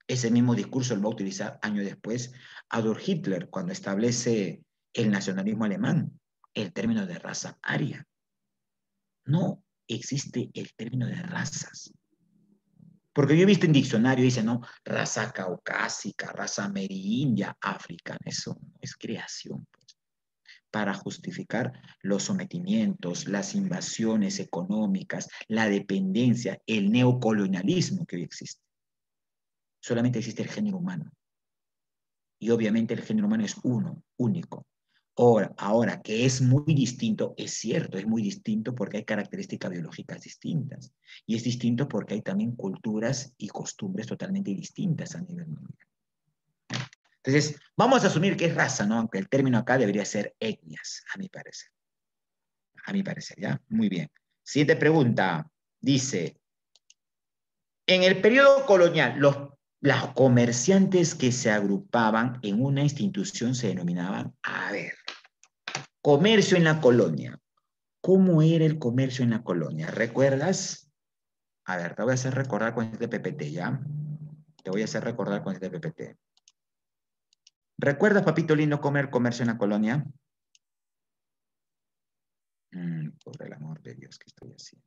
Ese mismo discurso lo va a utilizar años después Adolf Hitler cuando establece el nacionalismo alemán, el término de raza aria. No existe el término de razas. Porque yo he visto en diccionario, dice, no, raza caucásica, raza amerindia, africana. Eso no es creación, pues, para justificar los sometimientos, las invasiones económicas, la dependencia, el neocolonialismo que hoy existe. Solamente existe el género humano. Y obviamente el género humano es uno, único. Ahora, que es muy distinto, es cierto, es muy distinto porque hay características biológicas distintas. Y es distinto porque hay también culturas y costumbres totalmente distintas a nivel mundial. Entonces, vamos a asumir que es raza, ¿no? Aunque el término acá debería ser etnias, a mi parecer. A mi parecer, ¿ya? Muy bien. Siguiente pregunta. Dice, en el periodo colonial, los comerciantes que se agrupaban en una institución se denominaban, a ver, comercio en la colonia. ¿Cómo era el comercio en la colonia? ¿Recuerdas? A ver, te voy a hacer recordar con este PPT, ¿ya? Te voy a hacer recordar con este PPT. ¿Recuerdas, papito lindo, comercio en la colonia? Por el amor de Dios, ¿qué estoy haciendo?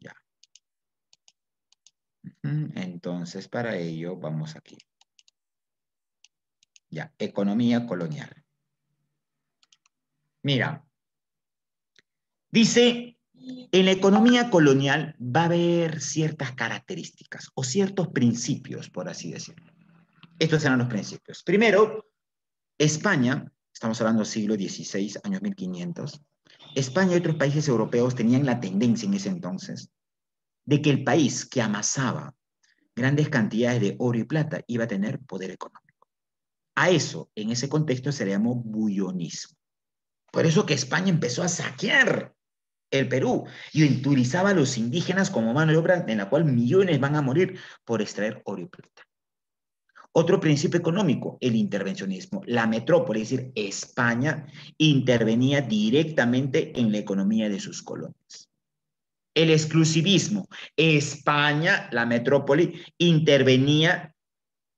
Ya. Entonces, para ello, vamos aquí. Ya, economía colonial. Mira, dice, en la economía colonial va a haber ciertas características o ciertos principios, por así decirlo. Estos eran los principios. Primero, España, estamos hablando del siglo XVI, años 1500, España y otros países europeos tenían la tendencia en ese entonces de que el país que amasaba grandes cantidades de oro y plata iba a tener poder económico. A eso, en ese contexto, se le llamó bullonismo. Por eso que España empezó a saquear el Perú y utilizaba a los indígenas como mano de obra en la cual millones van a morir por extraer oro y plata. Otro principio económico, el intervencionismo. La metrópoli, es decir, España, intervenía directamente en la economía de sus colonias. El exclusivismo. España, la metrópoli, intervenía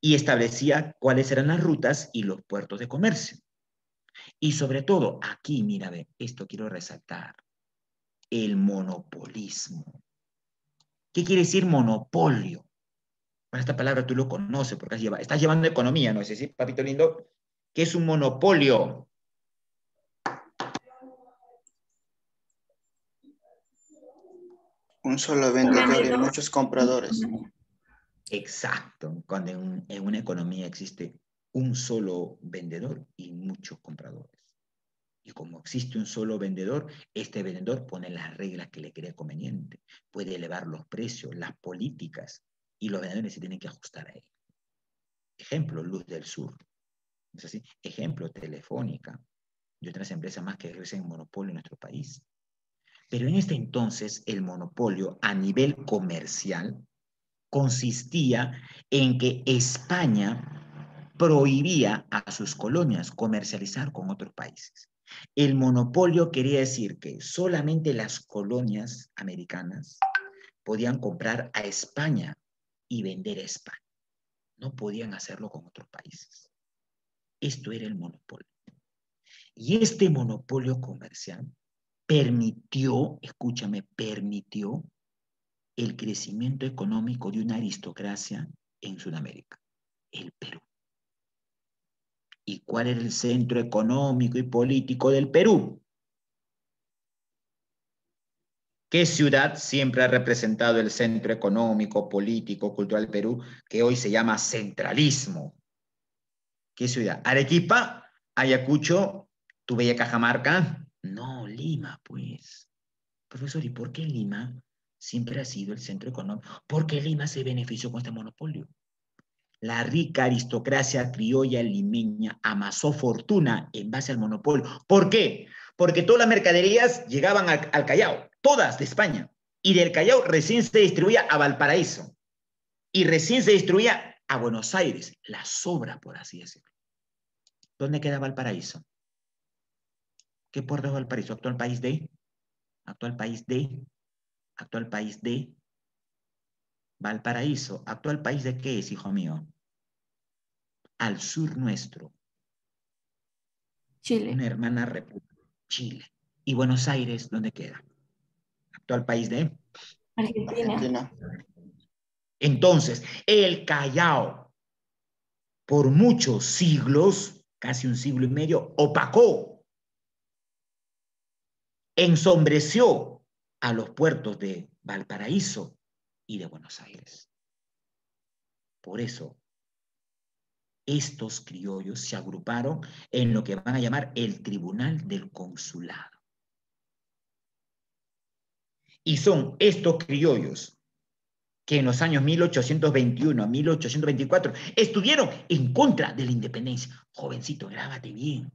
y establecía cuáles eran las rutas y los puertos de comercio. Y sobre todo, aquí, mira, ve, esto quiero resaltar, el monopolismo. ¿Qué quiere decir monopolio? Bueno, esta palabra tú lo conoces porque estás llevando economía, ¿no es decir, papito lindo? ¿Qué es un monopolio? Un solo vendedor y muchos compradores. Exacto, cuando en una economía existe un solo vendedor y muchos compradores. Y como existe un solo vendedor, este vendedor pone las reglas que le crea conveniente. Puede elevar los precios, las políticas, y los vendedores se tienen que ajustar a él. Ejemplo, Luz del Sur. ¿Es así? Ejemplo, Telefónica y otras empresas más que ejercen monopolio en nuestro país. Pero en este entonces, el monopolio a nivel comercial consistía en que España prohibía a sus colonias comercializar con otros países. El monopolio quería decir que solamente las colonias americanas podían comprar a España y vender a España. No podían hacerlo con otros países. Esto era el monopolio. Y este monopolio comercial permitió, escúchame, permitió el crecimiento económico de una aristocracia en Sudamérica, el Perú. ¿Y cuál era el centro económico y político del Perú? ¿Qué ciudad siempre ha representado el centro económico, político, cultural del Perú, que hoy se llama centralismo? ¿Qué ciudad? ¿Arequipa? ¿Ayacucho? ¿Tu bella Cajamarca? No, Lima, pues. Profesor, ¿y por qué Lima siempre ha sido el centro económico? Porque Lima se benefició con este monopolio. La rica aristocracia criolla limeña amasó fortuna en base al monopolio. ¿Por qué? Porque todas las mercaderías llegaban al Callao, todas de España. Y del Callao recién se distribuía a Valparaíso. Y recién se distribuía a Buenos Aires. La sobra, por así decirlo. ¿Dónde queda Valparaíso? ¿Qué puerto es Valparaíso? Actual país de... Actual país de... Actual país de... Valparaíso, ¿actual país de qué es, hijo mío? Al sur nuestro, Chile. una hermana república, Chile. ¿Y Buenos Aires, dónde queda? ¿Actual país de? Argentina. Argentina. Entonces, el Callao, por muchos siglos, casi un siglo y medio, opacó, ensombreció a los puertos de Valparaíso y de Buenos Aires. Por eso, estos criollos se agruparon en lo que van a llamar el Tribunal del Consulado. Y son estos criollos que en los años 1821 a 1824 estuvieron en contra de la independencia. Jovencito, grábate bien.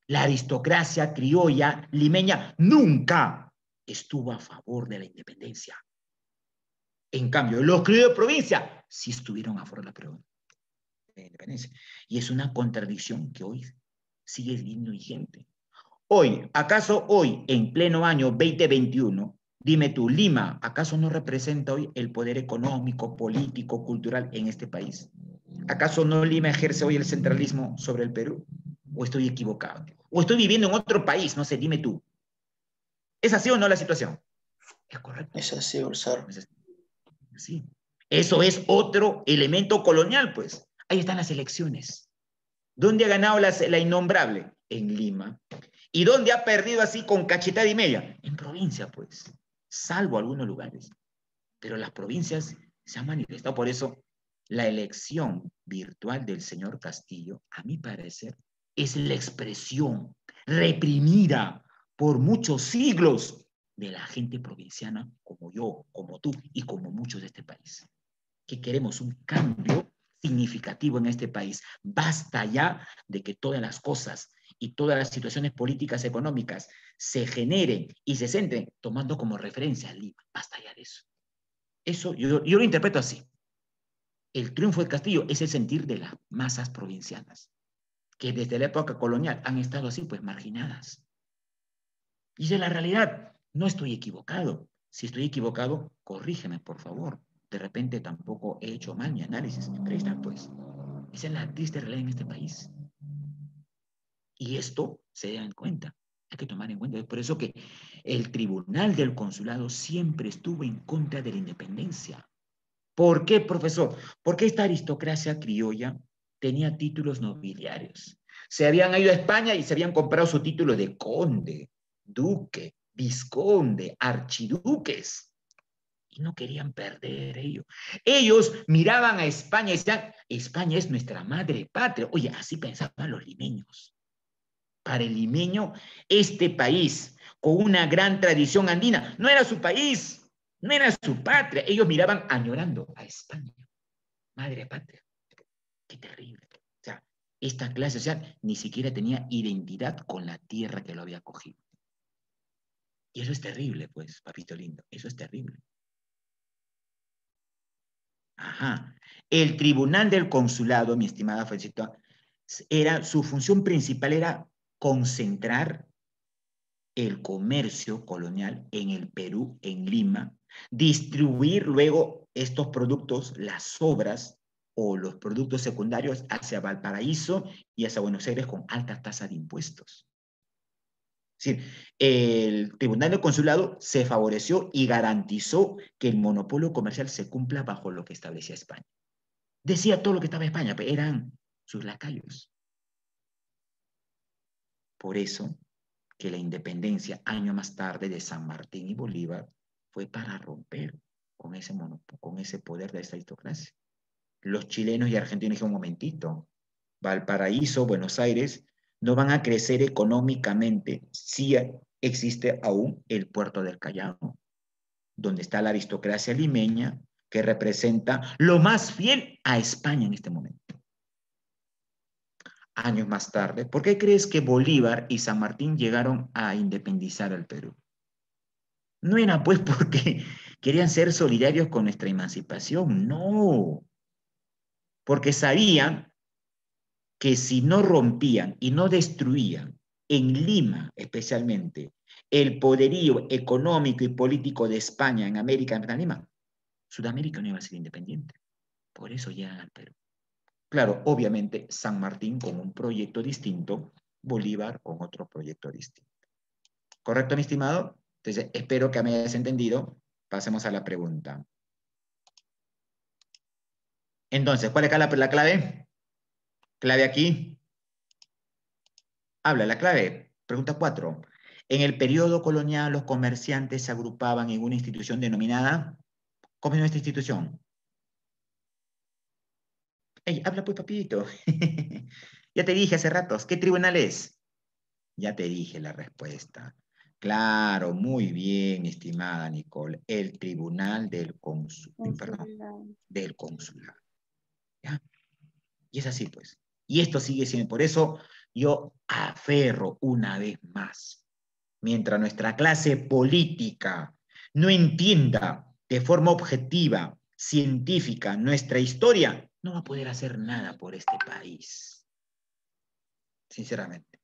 La aristocracia criolla limeña nunca estuvo a favor de la independencia. En cambio, los criollos de provincia sí estuvieron a favor de la independencia. Y es una contradicción que hoy sigue siendo vigente. Hoy, ¿acaso hoy, en pleno año 2021, dime tú, Lima, ¿acaso no representa hoy el poder económico, político, cultural en este país? ¿Acaso no Lima ejerce hoy el centralismo sobre el Perú? ¿O estoy equivocado? ¿O estoy viviendo en otro país? No sé, dime tú. ¿Es así o no la situación? Es correcto. Es así, profesor. Es así. Eso es otro elemento colonial, pues. Ahí están las elecciones. ¿Dónde ha ganado la innombrable? En Lima. ¿Y dónde ha perdido así con cachetada y media? En provincia, pues. Salvo algunos lugares. Pero las provincias se han manifestado. Por eso, la elección virtual del señor Castillo, a mi parecer, es la expresión reprimida por muchos siglos de la gente provinciana como yo, como tú y como muchos de este país. Que queremos un cambio significativo en este país. Basta ya de que todas las cosas y todas las situaciones políticas económicas se generen y se centren tomando como referencia a Lima. Basta ya de eso. Eso yo lo interpreto así. El triunfo del Castillo es el sentir de las masas provincianas, que desde la época colonial han estado así, pues marginadas. Y esa es la realidad. No estoy equivocado. Si estoy equivocado, corrígeme, por favor. De repente tampoco he hecho mal mi análisis. Pero ahí está, pues. Esa es la triste realidad en este país. Y esto se da en cuenta. Hay que tomar en cuenta. Es por eso que el Tribunal del Consulado siempre estuvo en contra de la independencia. ¿Por qué, profesor? Porque esta aristocracia criolla tenía títulos nobiliarios. Se habían ido a España y se habían comprado su título de conde, duque, vizconde, archiduques. Y no querían perder ello. Ellos miraban a España y decían, España es nuestra madre patria. Oye, así pensaban los limeños. Para el limeño, este país, con una gran tradición andina, no era su país, no era su patria. Ellos miraban añorando a España, madre patria. Qué terrible. O sea, esta clase social ni siquiera tenía identidad con la tierra que lo había cogido. Y eso es terrible, pues, papito lindo, eso es terrible. Ajá. El Tribunal del Consulado, mi estimada Felicita, su función principal era concentrar el comercio colonial en el Perú, en Lima, distribuir luego estos productos, las obras o los productos secundarios hacia Valparaíso y hacia Buenos Aires con alta tasa de impuestos. Es decir, el Tribunal del Consulado se favoreció y garantizó que el monopolio comercial se cumpla bajo lo que establecía España. Decía todo lo que estaba en España, pero eran sus lacayos. Por eso que la independencia, años más tarde, de San Martín y Bolívar, fue para romper con ese poder de esta aristocracia. Los chilenos y argentinos dijeron, un momentito, Valparaíso, Buenos Aires, no van a crecer económicamente si existe aún el puerto del Callao, donde está la aristocracia limeña, que representa lo más fiel a España en este momento. Años más tarde, ¿por qué crees que Bolívar y San Martín llegaron a independizar al Perú? No era pues porque querían ser solidarios con nuestra emancipación, no. Porque sabían que si no rompían y no destruían en Lima especialmente el poderío económico y político de España en América, en Lima, Sudamérica no iba a ser independiente. Por eso llegan al Perú. Claro, obviamente San Martín con un proyecto distinto, Bolívar con otro proyecto distinto. ¿Correcto, mi estimado? Entonces, espero que me hayas entendido. Pasemos a la pregunta. Entonces, ¿cuál es acá la clave? Clave aquí. Habla la clave. Pregunta 4. En el periodo colonial, los comerciantes se agrupaban en una institución denominada... ¿Cómo es nuestra institución? ¡Ey, habla pues, papito! Ya te dije hace ratos. ¿Qué tribunal es? Ya te dije la respuesta. Claro, muy bien, estimada Nicole. El tribunal del del consulado. ¿Ya? Y es así, pues. Y esto sigue siendo, por eso yo aferro una vez más. Mientras nuestra clase política no entienda de forma objetiva, científica, nuestra historia, no va a poder hacer nada por este país. Sinceramente.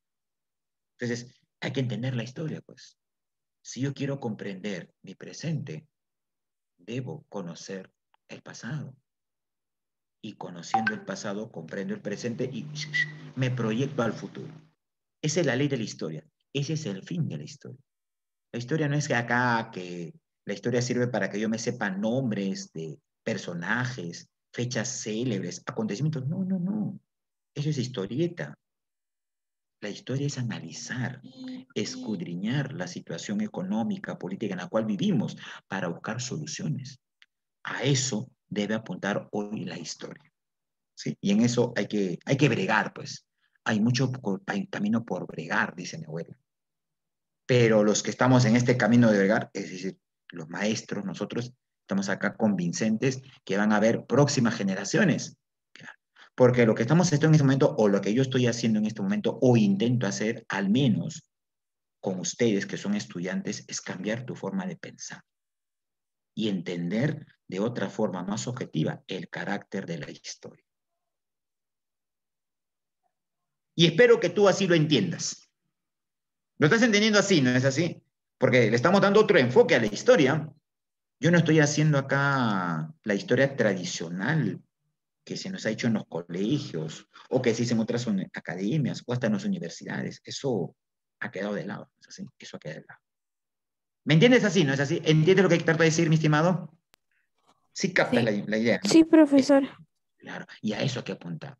Entonces, hay que entender la historia, pues. Si yo quiero comprender mi presente, debo conocer el pasado. Y conociendo el pasado, comprendo el presente y me proyecto al futuro. Esa es la ley de la historia. Ese es el fin de la historia. La historia no es que acá, que la historia sirve para que yo me sepa nombres de personajes, fechas célebres, acontecimientos. No, no, no. Eso es historieta. La historia es analizar, escudriñar la situación económica, política en la cual vivimos para buscar soluciones. A eso debe apuntar hoy la historia. ¿Sí? Y en eso hay que bregar, pues. Hay mucho camino por bregar, dice mi abuela. Pero los que estamos en este camino de bregar, es decir, los maestros, nosotros estamos acá convincentes que van a haber próximas generaciones. Porque lo que estamos haciendo en este momento, o lo que yo estoy haciendo en este momento, o intento hacer, al menos con ustedes que son estudiantes, es cambiar tu forma de pensar y entender de otra forma más objetiva el carácter de la historia. Y espero que tú así lo entiendas. ¿Lo estás entendiendo así, no es así? Porque le estamos dando otro enfoque a la historia. Yo no estoy haciendo acá la historia tradicional que se nos ha hecho en los colegios o que se dice en otras academias o hasta en las universidades. Eso ha quedado de lado. ¿No es así? Eso ha quedado de lado. ¿Me entiendes así, no es así? ¿Entiendes lo que trato de decir, mi estimado? Sí captas Sí. la idea, ¿no? Sí, profesor. Claro, y a eso hay que apuntar.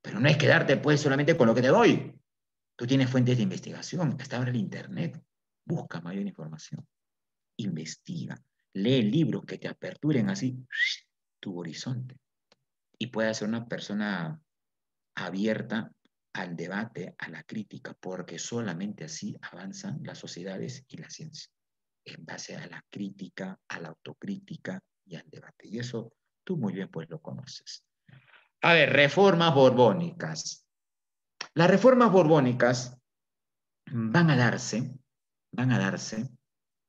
Pero no es quedarte pues solamente con lo que te doy. Tú tienes fuentes de investigación, está ahora el internet. Busca mayor información. Investiga. Lee libros que te aperturen así tu horizonte. Y puedas ser una persona abierta al debate, a la crítica, porque solamente así avanzan las sociedades y la ciencia, en base a la crítica, a la autocrítica y al debate. Y eso tú muy bien pues lo conoces. A ver, reformas borbónicas. Las reformas borbónicas van a darse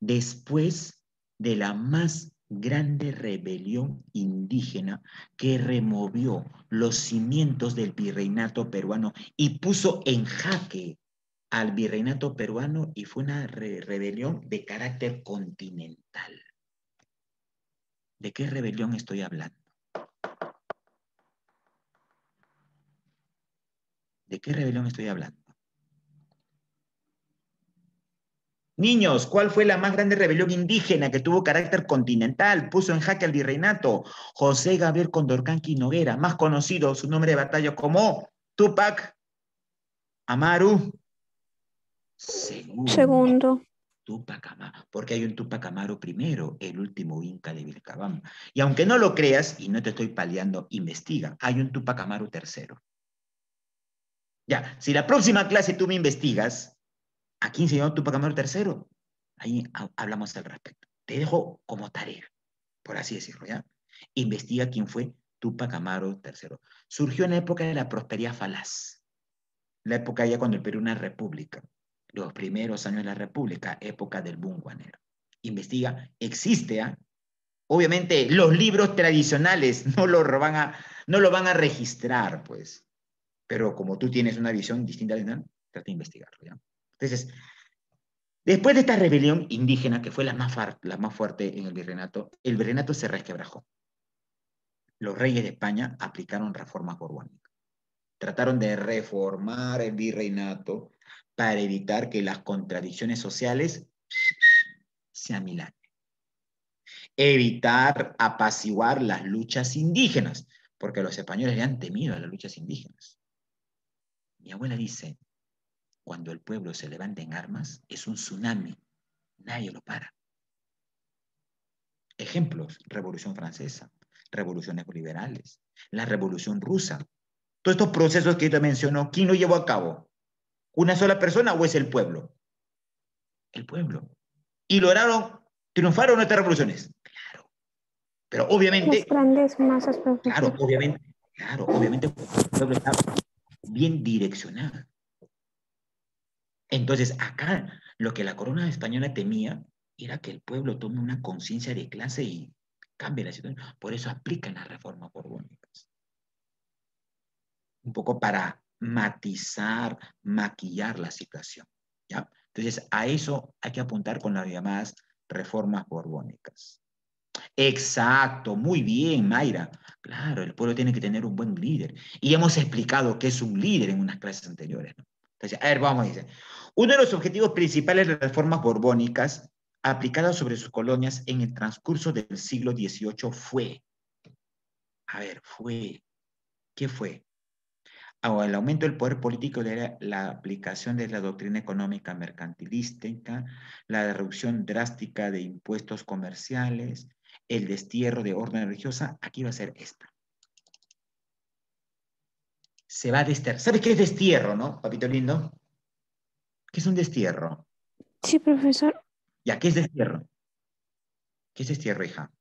después de la más grande rebelión indígena que removió los cimientos del virreinato peruano y puso en jaque al virreinato peruano, y fue una rebelión de carácter continental. ¿De qué rebelión estoy hablando? ¿De qué rebelión estoy hablando? Niños, ¿cuál fue la más grande rebelión indígena que tuvo carácter continental? Puso en jaque al virreinato. José Gabriel Condorcanqui Noguera, más conocido su nombre de batalla como Túpac Amaru II. Segundo. Túpac Amaru, porque hay un Túpac Amaru I, el último inca de Vilcabamba. Y aunque no lo creas, y no te estoy paliando, investiga, hay un Túpac Amaru III. Ya, si la próxima clase tú me investigas, ¿a quién se llamó Túpac Amaru III? Ahí hablamos al respecto. Te dejo como tarea, por así decirlo, ¿ya? Investiga quién fue Túpac Amaru III. Surgió en la época de la prosperidad falaz, la época ya cuando el Perú era una república, los primeros años de la república, época del boom guanero. Investiga, existe, ¿ah? Obviamente los libros tradicionales no lo van a registrar, pues. Pero como tú tienes una visión distinta, trata de investigarlo, ¿ya? Entonces, Después de esta rebelión indígena, que fue la más fuerte en el virreinato se resquebrajó. Los reyes de España aplicaron reformas borbónicas. Trataron de reformar el virreinato para evitar que las contradicciones sociales se amilanen. Evitar apaciguar las luchas indígenas, porque los españoles le han temido a las luchas indígenas. Mi abuela dice, cuando el pueblo se levanta en armas, es un tsunami, nadie lo para. Ejemplos, Revolución Francesa, revoluciones liberales, la Revolución Rusa. Todos estos procesos que yo te menciono, ¿quién lo llevó a cabo? ¿Una sola persona o es el pueblo? El pueblo. ¿Y lograron, triunfaron estas revoluciones? Claro. Pero obviamente... Las grandes masas, profesor. Claro, obviamente el pueblo está bien direccionado. Entonces, acá lo que la corona española temía era que el pueblo tome una conciencia de clase y cambie la situación. Por eso aplican las reformas borbónicas. Un poco para matizar, maquillar la situación, ¿ya? Entonces, a eso hay que apuntar con las llamadas reformas borbónicas. Exacto, muy bien, Mayra. Claro, el pueblo tiene que tener un buen líder. Y hemos explicado qué es un líder en unas clases anteriores, ¿no? Entonces, a ver, vamos a decir. Uno de los objetivos principales de las reformas borbónicas aplicadas sobre sus colonias en el transcurso del siglo XVIII fue, ¿qué fue? El aumento del poder político era la aplicación de la doctrina económica mercantilística, la reducción drástica de impuestos comerciales, el destierro de orden religiosa. Aquí va a ser esta. Se va a desterrar. ¿Sabes qué es destierro, no, papito lindo? ¿Qué es un destierro? Sí, profesor. Ya, ¿qué es destierro? ¿Qué es destierro, hija?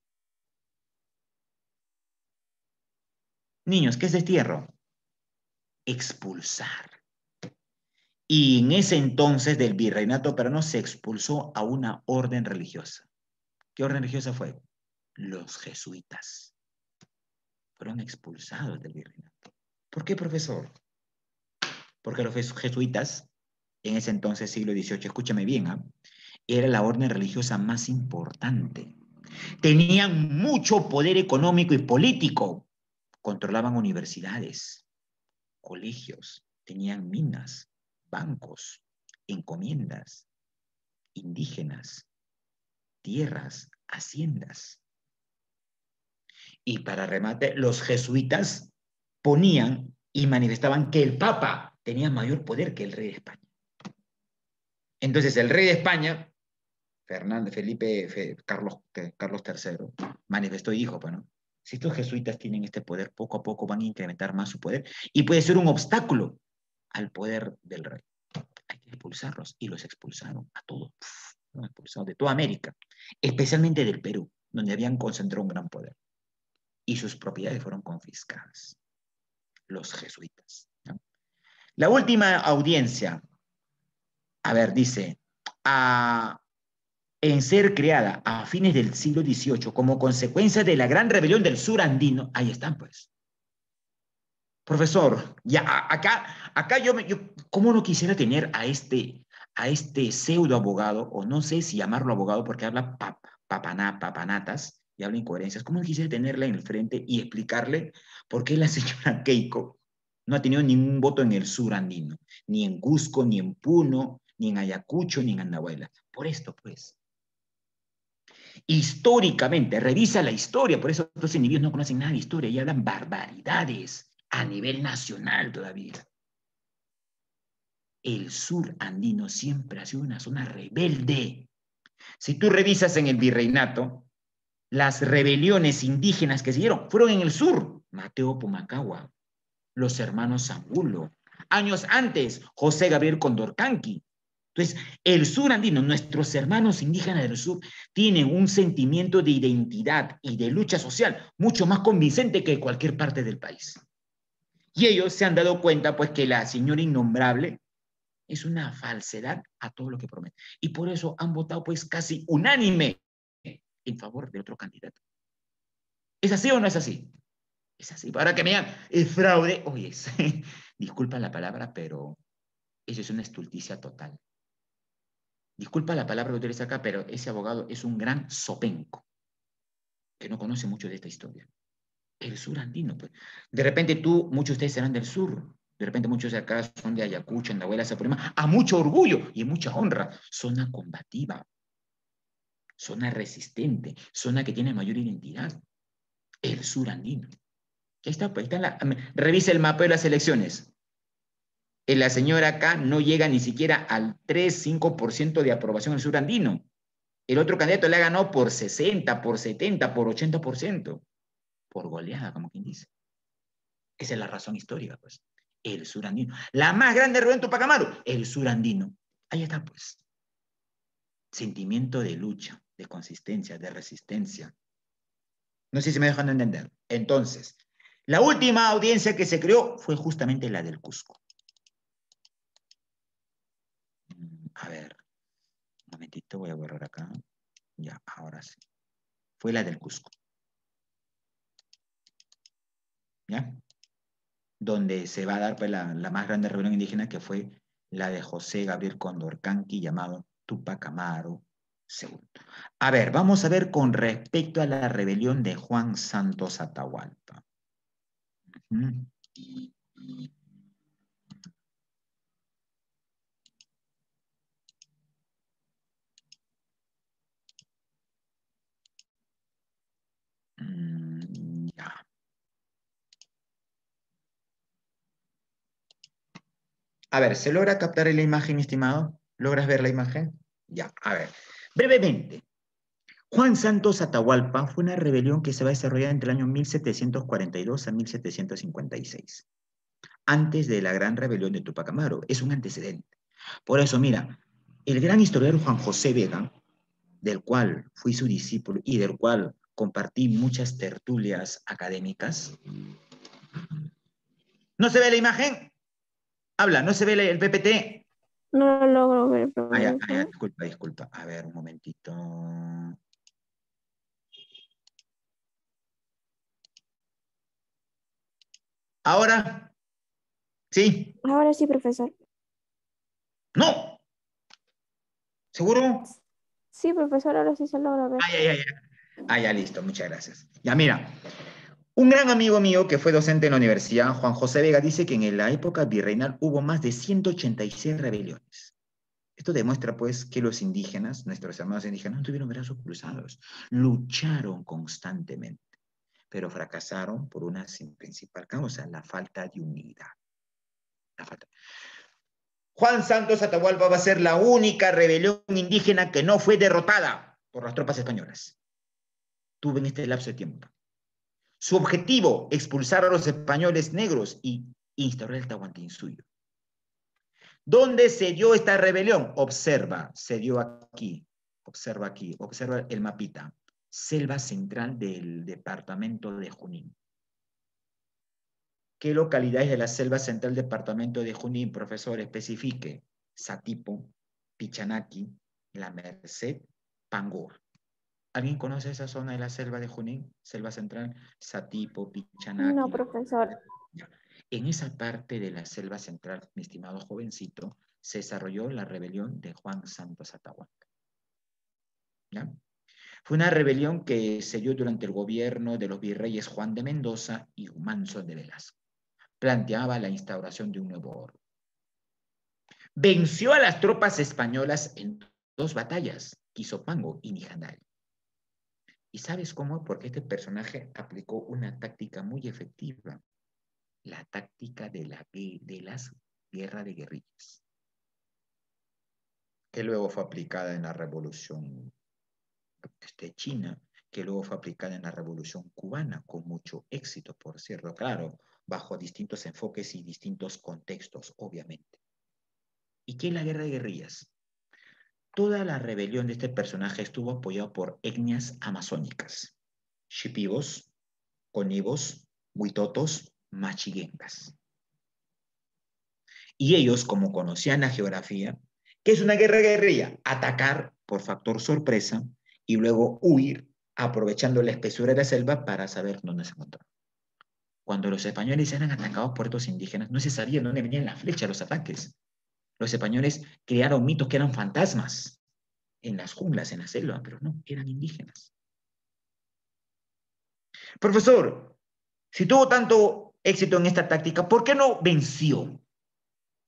Niños, ¿qué es destierro? Expulsar. Y en ese entonces del virreinato peruano se expulsó a una orden religiosa. ¿Qué orden religiosa fue? Los jesuitas. Fueron expulsados del virreinato. ¿Por qué, profesor? Porque los jesuitas, en ese entonces siglo XVIII, escúchame bien, ¿eh? Era la orden religiosa más importante. Tenían mucho poder económico y político. Controlaban universidades, colegios, tenían minas, bancos, encomiendas, indígenas, tierras, haciendas. Y para remate, los jesuitas ponían y manifestaban que el Papa tenía mayor poder que el rey de España. Entonces el rey de España, Carlos III, manifestó y dijo, bueno, si estos jesuitas tienen este poder, poco a poco van a incrementar más su poder y puede ser un obstáculo al poder del rey. Hay que expulsarlos. Y los expulsaron a todos. Los expulsaron de toda América, especialmente del Perú, donde habían concentrado un gran poder. Y sus propiedades fueron confiscadas. Los jesuitas, ¿no? La última audiencia, a ver, dice, en ser creada a fines del siglo XVIII como consecuencia de la gran rebelión del sur andino, ahí están pues. Profesor, ya acá yo ¿cómo no quisiera tener a este pseudo abogado, o no sé si llamarlo abogado porque habla papanatas y habla incoherencias? ¿Cómo no quisiera tenerla en el frente y explicarle por qué la señora Keiko no ha tenido ningún voto en el sur andino, ni en Cusco, ni en Puno, ni en Ayacucho, ni en Andahuayla? Por esto, pues. Históricamente, revisa la historia, por eso estos individuos no conocen nada de historia y hablan barbaridades a nivel nacional todavía. El sur andino siempre ha sido una zona rebelde. Si tú revisas en el virreinato, las rebeliones indígenas que se dieron fueron en el sur. Mateo Pumacahua, los hermanos Angulo. Años antes, José Gabriel Condorcanqui. Entonces, el sur andino, nuestros hermanos indígenas del sur, tienen un sentimiento de identidad y de lucha social mucho más convincente que cualquier parte del país. Y ellos se han dado cuenta, pues, que la señora innombrable es una falsedad a todo lo que promete. Y por eso han votado, pues, casi unánime en favor de otro candidato. ¿Es así o no es así? Es así. Para que me digan, es fraude. Oye, disculpa la palabra, pero eso es una estulticia total. disculpa la palabra que utiliza acá, pero ese abogado es un gran zopenco, que no conoce mucho de esta historia. El sur andino, pues. De repente muchos de ustedes serán del sur, de repente muchos de acá son de Ayacucho, Andahuayla, Sapurímac, a mucho orgullo y mucha honra. Zona combativa, zona resistente, zona que tiene mayor identidad. El sur andino. Ahí está, pues, revisa el mapa de las elecciones. La señora acá no llega ni siquiera al 3-5% de aprobación en el sur andino. El otro candidato le ha ganado por 60, por 70, por 80%. Por goleada, como quien dice. Esa es la razón histórica, pues. El sur andino. La más grande región de Tupac Amaru, el sur andino. Ahí está, pues. Sentimiento de lucha, de consistencia, de resistencia. No sé si me dejan entender. Entonces, la última audiencia que se creó fue justamente la del Cusco. A ver, un momentito, voy a borrar acá. Ya, ahora sí. Fue la del Cusco. ¿Ya? Donde se va a dar pues, la más grande rebelión indígena, que fue la de José Gabriel Condorcanqui, llamado Tupac Amaru II. A ver, vamos a ver con respecto a la rebelión de Juan Santos Atahualpa. Ya. A ver, ¿se logra captar la imagen, mi estimado? ¿Logras ver la imagen? Ya, a ver. Brevemente, Juan Santos Atahualpa fue una rebelión que se va a desarrollar entre el año 1742 a 1756, antes de la gran rebelión de Tupac Amaru. Es un antecedente. Por eso, mira, el gran historiador Juan José Vega, del cual fui su discípulo y del cual compartí muchas tertulias académicas. ¿No se ve la imagen? Habla, ¿no se ve el PPT? No lo logro ver, profesor. Disculpa. A ver, un momentito. ¿Ahora? ¿Sí? Ahora sí, profesor. ¡No! ¿Seguro? Sí, profesor, ahora sí se logra ver. Ya, listo, muchas gracias. Ya, mira. Un gran amigo mío que fue docente en la universidad, Juan José Vega, dice que en la época virreinal hubo más de 186 rebeliones. Esto demuestra, pues, que los indígenas, nuestros hermanos indígenas, no tuvieron brazos cruzados. Lucharon constantemente, pero fracasaron por una principal causa, la falta de unidad. Juan Santos Atahualpa va a ser la única rebelión indígena que no fue derrotada por las tropas españolas. Tuvo en este lapso de tiempo. Su objetivo, expulsar a los españoles negros y instaurar el Tahuantinsuyo. ¿Dónde se dio esta rebelión? Observa, se dio aquí. Observa el mapita. Selva central del departamento de Junín. ¿Qué localidades de la selva central del departamento de Junín, profesor, especifique? Satipo, Pichanaki, La Merced, Pangor. ¿Alguien conoce esa zona de la selva de Junín? Selva central, Satipo, Pichanaki. No, profesor. En esa parte de la selva central, mi estimado jovencito, se desarrolló la rebelión de Juan Santos Atahualpa. ¿Ya? Fue una rebelión que se dio durante el gobierno de los virreyes Juan de Mendoza y Humanzo de Velasco. Planteaba la instauración de un nuevo orden. Venció a las tropas españolas en 2 batallas, Quizopango y Nijandari. ¿Y sabes cómo? Porque este personaje aplicó una táctica muy efectiva, la táctica de las guerras de guerrillas, que luego fue aplicada en la Revolución China, que luego fue aplicada en la Revolución Cubana, con mucho éxito, por cierto, claro, bajo distintos enfoques y distintos contextos, obviamente. ¿Y qué es la guerra de guerrillas? Toda la rebelión de este personaje estuvo apoyada por etnias amazónicas, Shipibos, Conibos, Huitotos, Machiguengas. Y ellos, como conocían la geografía, ¿qué es una guerra de guerrilla? Atacar por factor sorpresa y luego huir, aprovechando la espesura de la selva para saber dónde se encontraban. Cuando los españoles eran atacados por estos indígenas, no se sabía dónde venían las flechas, los ataques. Los españoles crearon mitos que eran fantasmas. en las junglas, en la selva, pero no, eran indígenas. Profesor, si tuvo tanto éxito en esta táctica, ¿por qué no venció?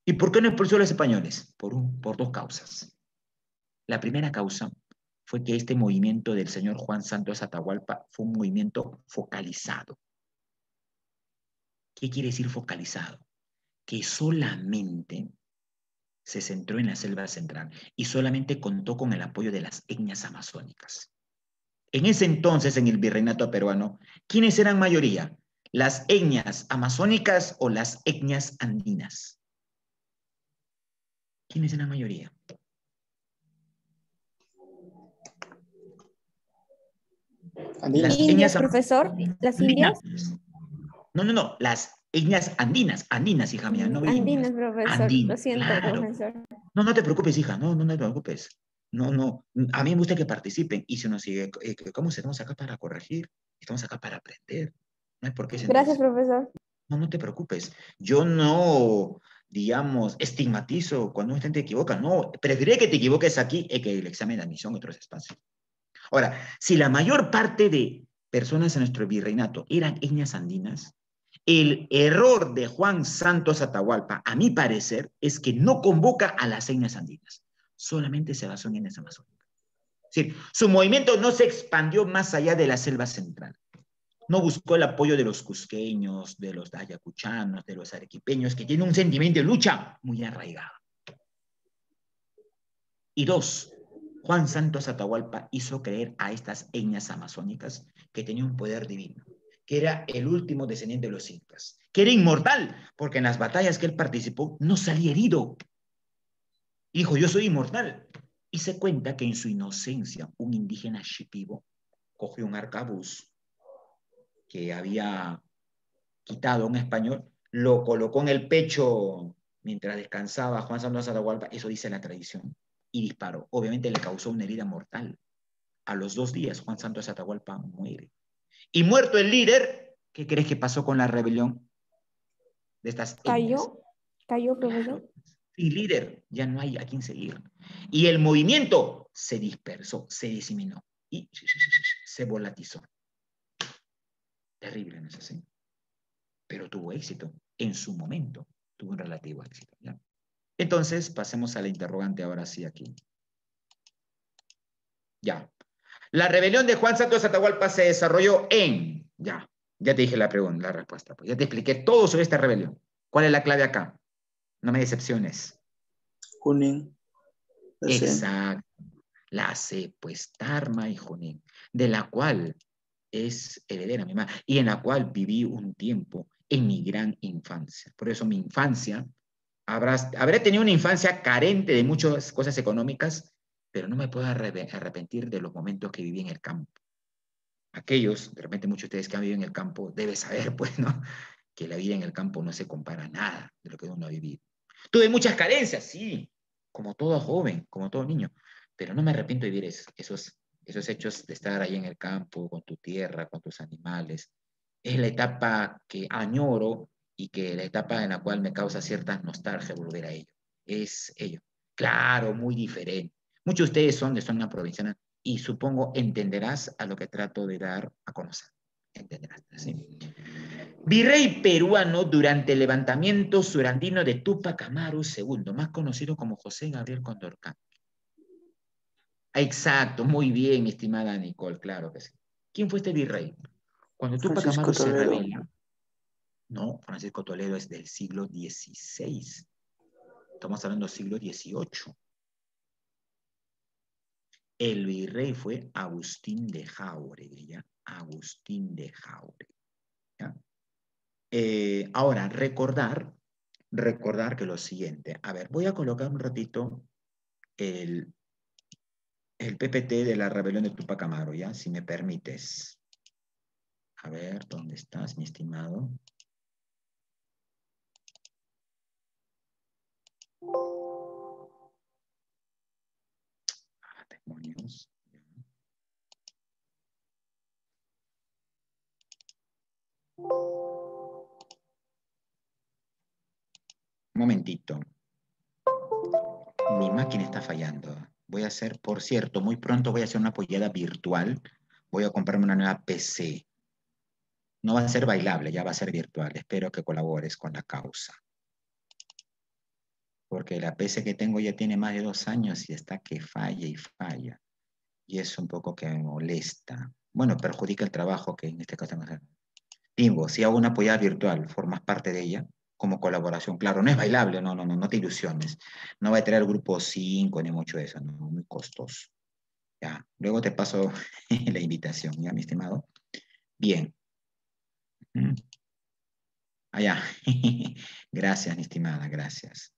¿Y por qué no expulsó a los españoles? Por dos causas. La primera causa fue que este movimiento del señor Juan Santos Atahualpa fue un movimiento focalizado. ¿Qué quiere decir focalizado? Que solamente se centró en la selva central y solamente contó con el apoyo de las etnias amazónicas. En ese entonces, en el virreinato peruano, ¿quiénes eran mayoría? ¿Las etnias amazónicas o las etnias andinas? ¿Quiénes eran mayoría? Andinas. Las Indias, etnias profesor. Las andinas. indias. No, las etnias andinas, hija mía, no Andinas, etnias. profesor. Lo Andinas, siento, claro. profesor. No te preocupes, hija, no te preocupes. No, a mí me gusta que participen y si uno sigue, ¿cómo estamos acá para corregir? Estamos acá para aprender. No hay por qué Gracias, sentirse. profesor. No te preocupes. Yo no, digamos, estigmatizo cuando una gente se equivoca. No, prefiero que te equivoques aquí que el examen de admisión en otros espacios. Ahora, si la mayor parte de personas en nuestro virreinato eran etnias andinas, el error de Juan Santos Atahualpa, a mi parecer, es que no convoca a las etnias andinas. Solamente se basó en etnias amazónicas. Es decir, su movimiento no se expandió más allá de la selva central. No buscó el apoyo de los cusqueños, de los ayacuchanos, de los arequipeños, que tienen un sentimiento de lucha muy arraigado. Y dos, Juan Santos Atahualpa hizo creer a estas etnias amazónicas que tenía un poder divino, que era el último descendiente de los incas, que era inmortal, porque en las batallas que él participó no salía herido. Dijo, yo soy inmortal. Y se cuenta que en su inocencia, un indígena shipibo cogió un arcabuz que había quitado a un español, lo colocó en el pecho mientras descansaba Juan Santos Atahualpa, eso dice la tradición, y disparó. Obviamente le causó una herida mortal. A los 2 días, Juan Santos Atahualpa muere. Y muerto el líder, ¿qué crees que pasó con la rebelión de estas etnias? Cayó, profesor. Y líder, ya no hay a quién seguir. Y el movimiento se dispersó, se diseminó y se volatizó. Terrible, ¿no es así? Pero tuvo éxito en su momento, tuvo un relativo éxito. ¿Ya? Entonces, pasemos a la interrogante ahora sí aquí. Ya. La rebelión de Juan Santos Atahualpa se desarrolló en... Ya te dije la pregunta, la respuesta. Pues ya te expliqué todo sobre esta rebelión. ¿Cuál es la clave acá? No me decepciones. Junín. Exacto. La C, pues Tarma y Junín, de la cual es heredera mi madre, y en la cual viví un tiempo en mi gran infancia. Por eso mi infancia, habré tenido una infancia carente de muchas cosas económicas, pero no me puedo arrepentir de los momentos que viví en el campo. Aquellos, de repente muchos de ustedes que han vivido en el campo, deben saber, pues, ¿no? Que la vida en el campo no se compara a nada de lo que uno ha vivido. Tuve muchas carencias, sí, como todo joven, como todo niño, pero no me arrepiento de vivir esos hechos de estar ahí en el campo, con tu tierra, con tus animales. Es la etapa que añoro y que la etapa en la cual me causa cierta nostalgia volver a ello. Es ello. Claro, muy diferente. Muchos de ustedes son de zona provinciana y supongo entenderás a lo que trato de dar a conocer. Entenderás, ¿sí? Virrey peruano durante el levantamiento surandino de Túpac Amaru II, más conocido como José Gabriel Condorcet. Exacto, muy bien, mi estimada Nicole, claro que sí. ¿Quién fue este virrey? Cuando Túpac Francisco Amaru se Toledo. rebela, no, Francisco Toledo es del siglo XVI. Estamos hablando del siglo XVIII. El virrey fue Agustín de Jáuregui, ¿ya? Agustín de Jáuregui, ¿ya? Ahora, recordar que lo siguiente. A ver, voy a colocar un ratito el PPT de la rebelión de Túpac Amaru, ¿ya? Si me permites. A ver, ¿dónde estás, mi estimado? Ah, demonios. Un momentito. Mi máquina está fallando. voy a hacer, por cierto, muy pronto voy a hacer una pollada virtual. Voy a comprarme una nueva PC. No va a ser bailable, ya va a ser virtual. Espero que colabores con la causa. Porque la PC que tengo ya tiene más de 2 años y está que falla y falla. Y es un poco que me molesta. Bueno, perjudica el trabajo que en este caso tengo que hacer. Timbo, si hago una apoyada virtual, formas parte de ella como colaboración. Claro, no es bailable, no te ilusiones. No va a traer el grupo 5 ni mucho de eso, no, muy costoso. Ya, luego te paso la invitación, ya, mi estimado. Bien. Allá. Gracias, mi estimada, gracias.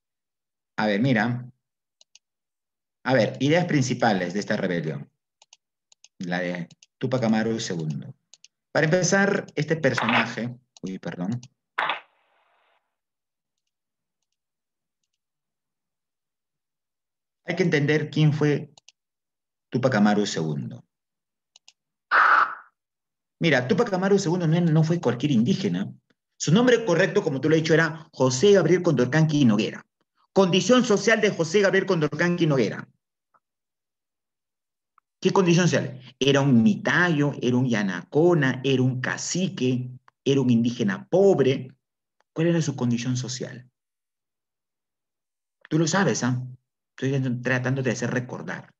A ver, mira. A ver, ideas principales de esta rebelión. La de Tupac Amaru II. Para empezar, este personaje, perdón. Hay que entender quién fue Tupac Amaru II. Mira, Tupac Amaru II no fue cualquier indígena. Su nombre correcto, como tú lo has dicho, era José Gabriel Condorcanqui Noguera. Condición social de José Gabriel Condorcanqui Noguera. ¿Qué condición social? Era un mitayo, era un yanacona, era un cacique, era un indígena pobre. ¿Cuál era su condición social? Tú lo sabes, ¿ah? Estoy tratando de hacer recordar.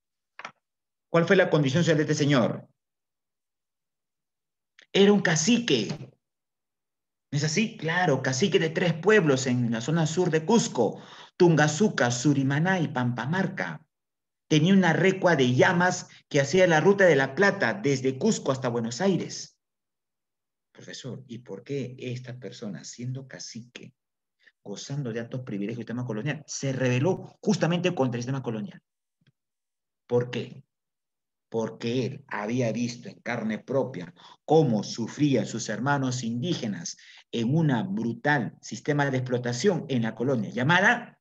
¿Cuál fue la condición social de este señor? Era un cacique. ¿No es así? Claro, cacique de 3 pueblos en la zona sur de Cusco, Tungazuca, Surimaná y Pampamarca. Tenía una recua de llamas que hacía la ruta de la Plata desde Cusco hasta Buenos Aires. Profesor, ¿y por qué esta persona, siendo cacique, gozando de altos privilegios del sistema colonial, se rebeló justamente contra el sistema colonial? ¿Por qué? Porque él había visto en carne propia cómo sufrían sus hermanos indígenas en un brutal sistema de explotación en la colonia llamada,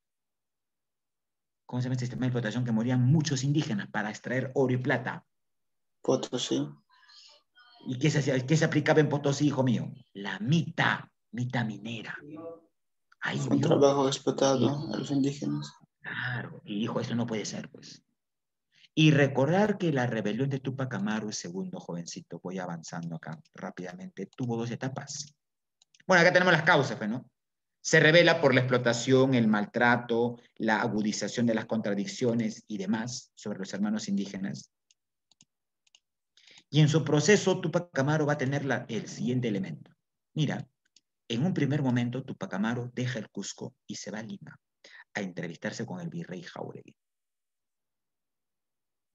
¿cómo se llama este sistema de explotación? Que morían muchos indígenas para extraer oro y plata. Potosí. ¿Y qué se aplicaba en Potosí, hijo mío? La mita minera. Ahí Fue un vio. trabajo explotado a los indígenas. Claro, y dijo, esto no puede ser, pues. Y recordar que la rebelión de Tupac Amaru II, jovencito, voy avanzando acá rápidamente, tuvo 2 etapas. Bueno, acá tenemos las causas, ¿no? Se revela por la explotación, el maltrato, la agudización de las contradicciones y demás sobre los hermanos indígenas. Y en su proceso, Tupac Amaru va a tener el siguiente elemento. Mira, en un primer momento, Tupac Amaru deja el Cusco y se va a Lima a entrevistarse con el virrey Jáuregui.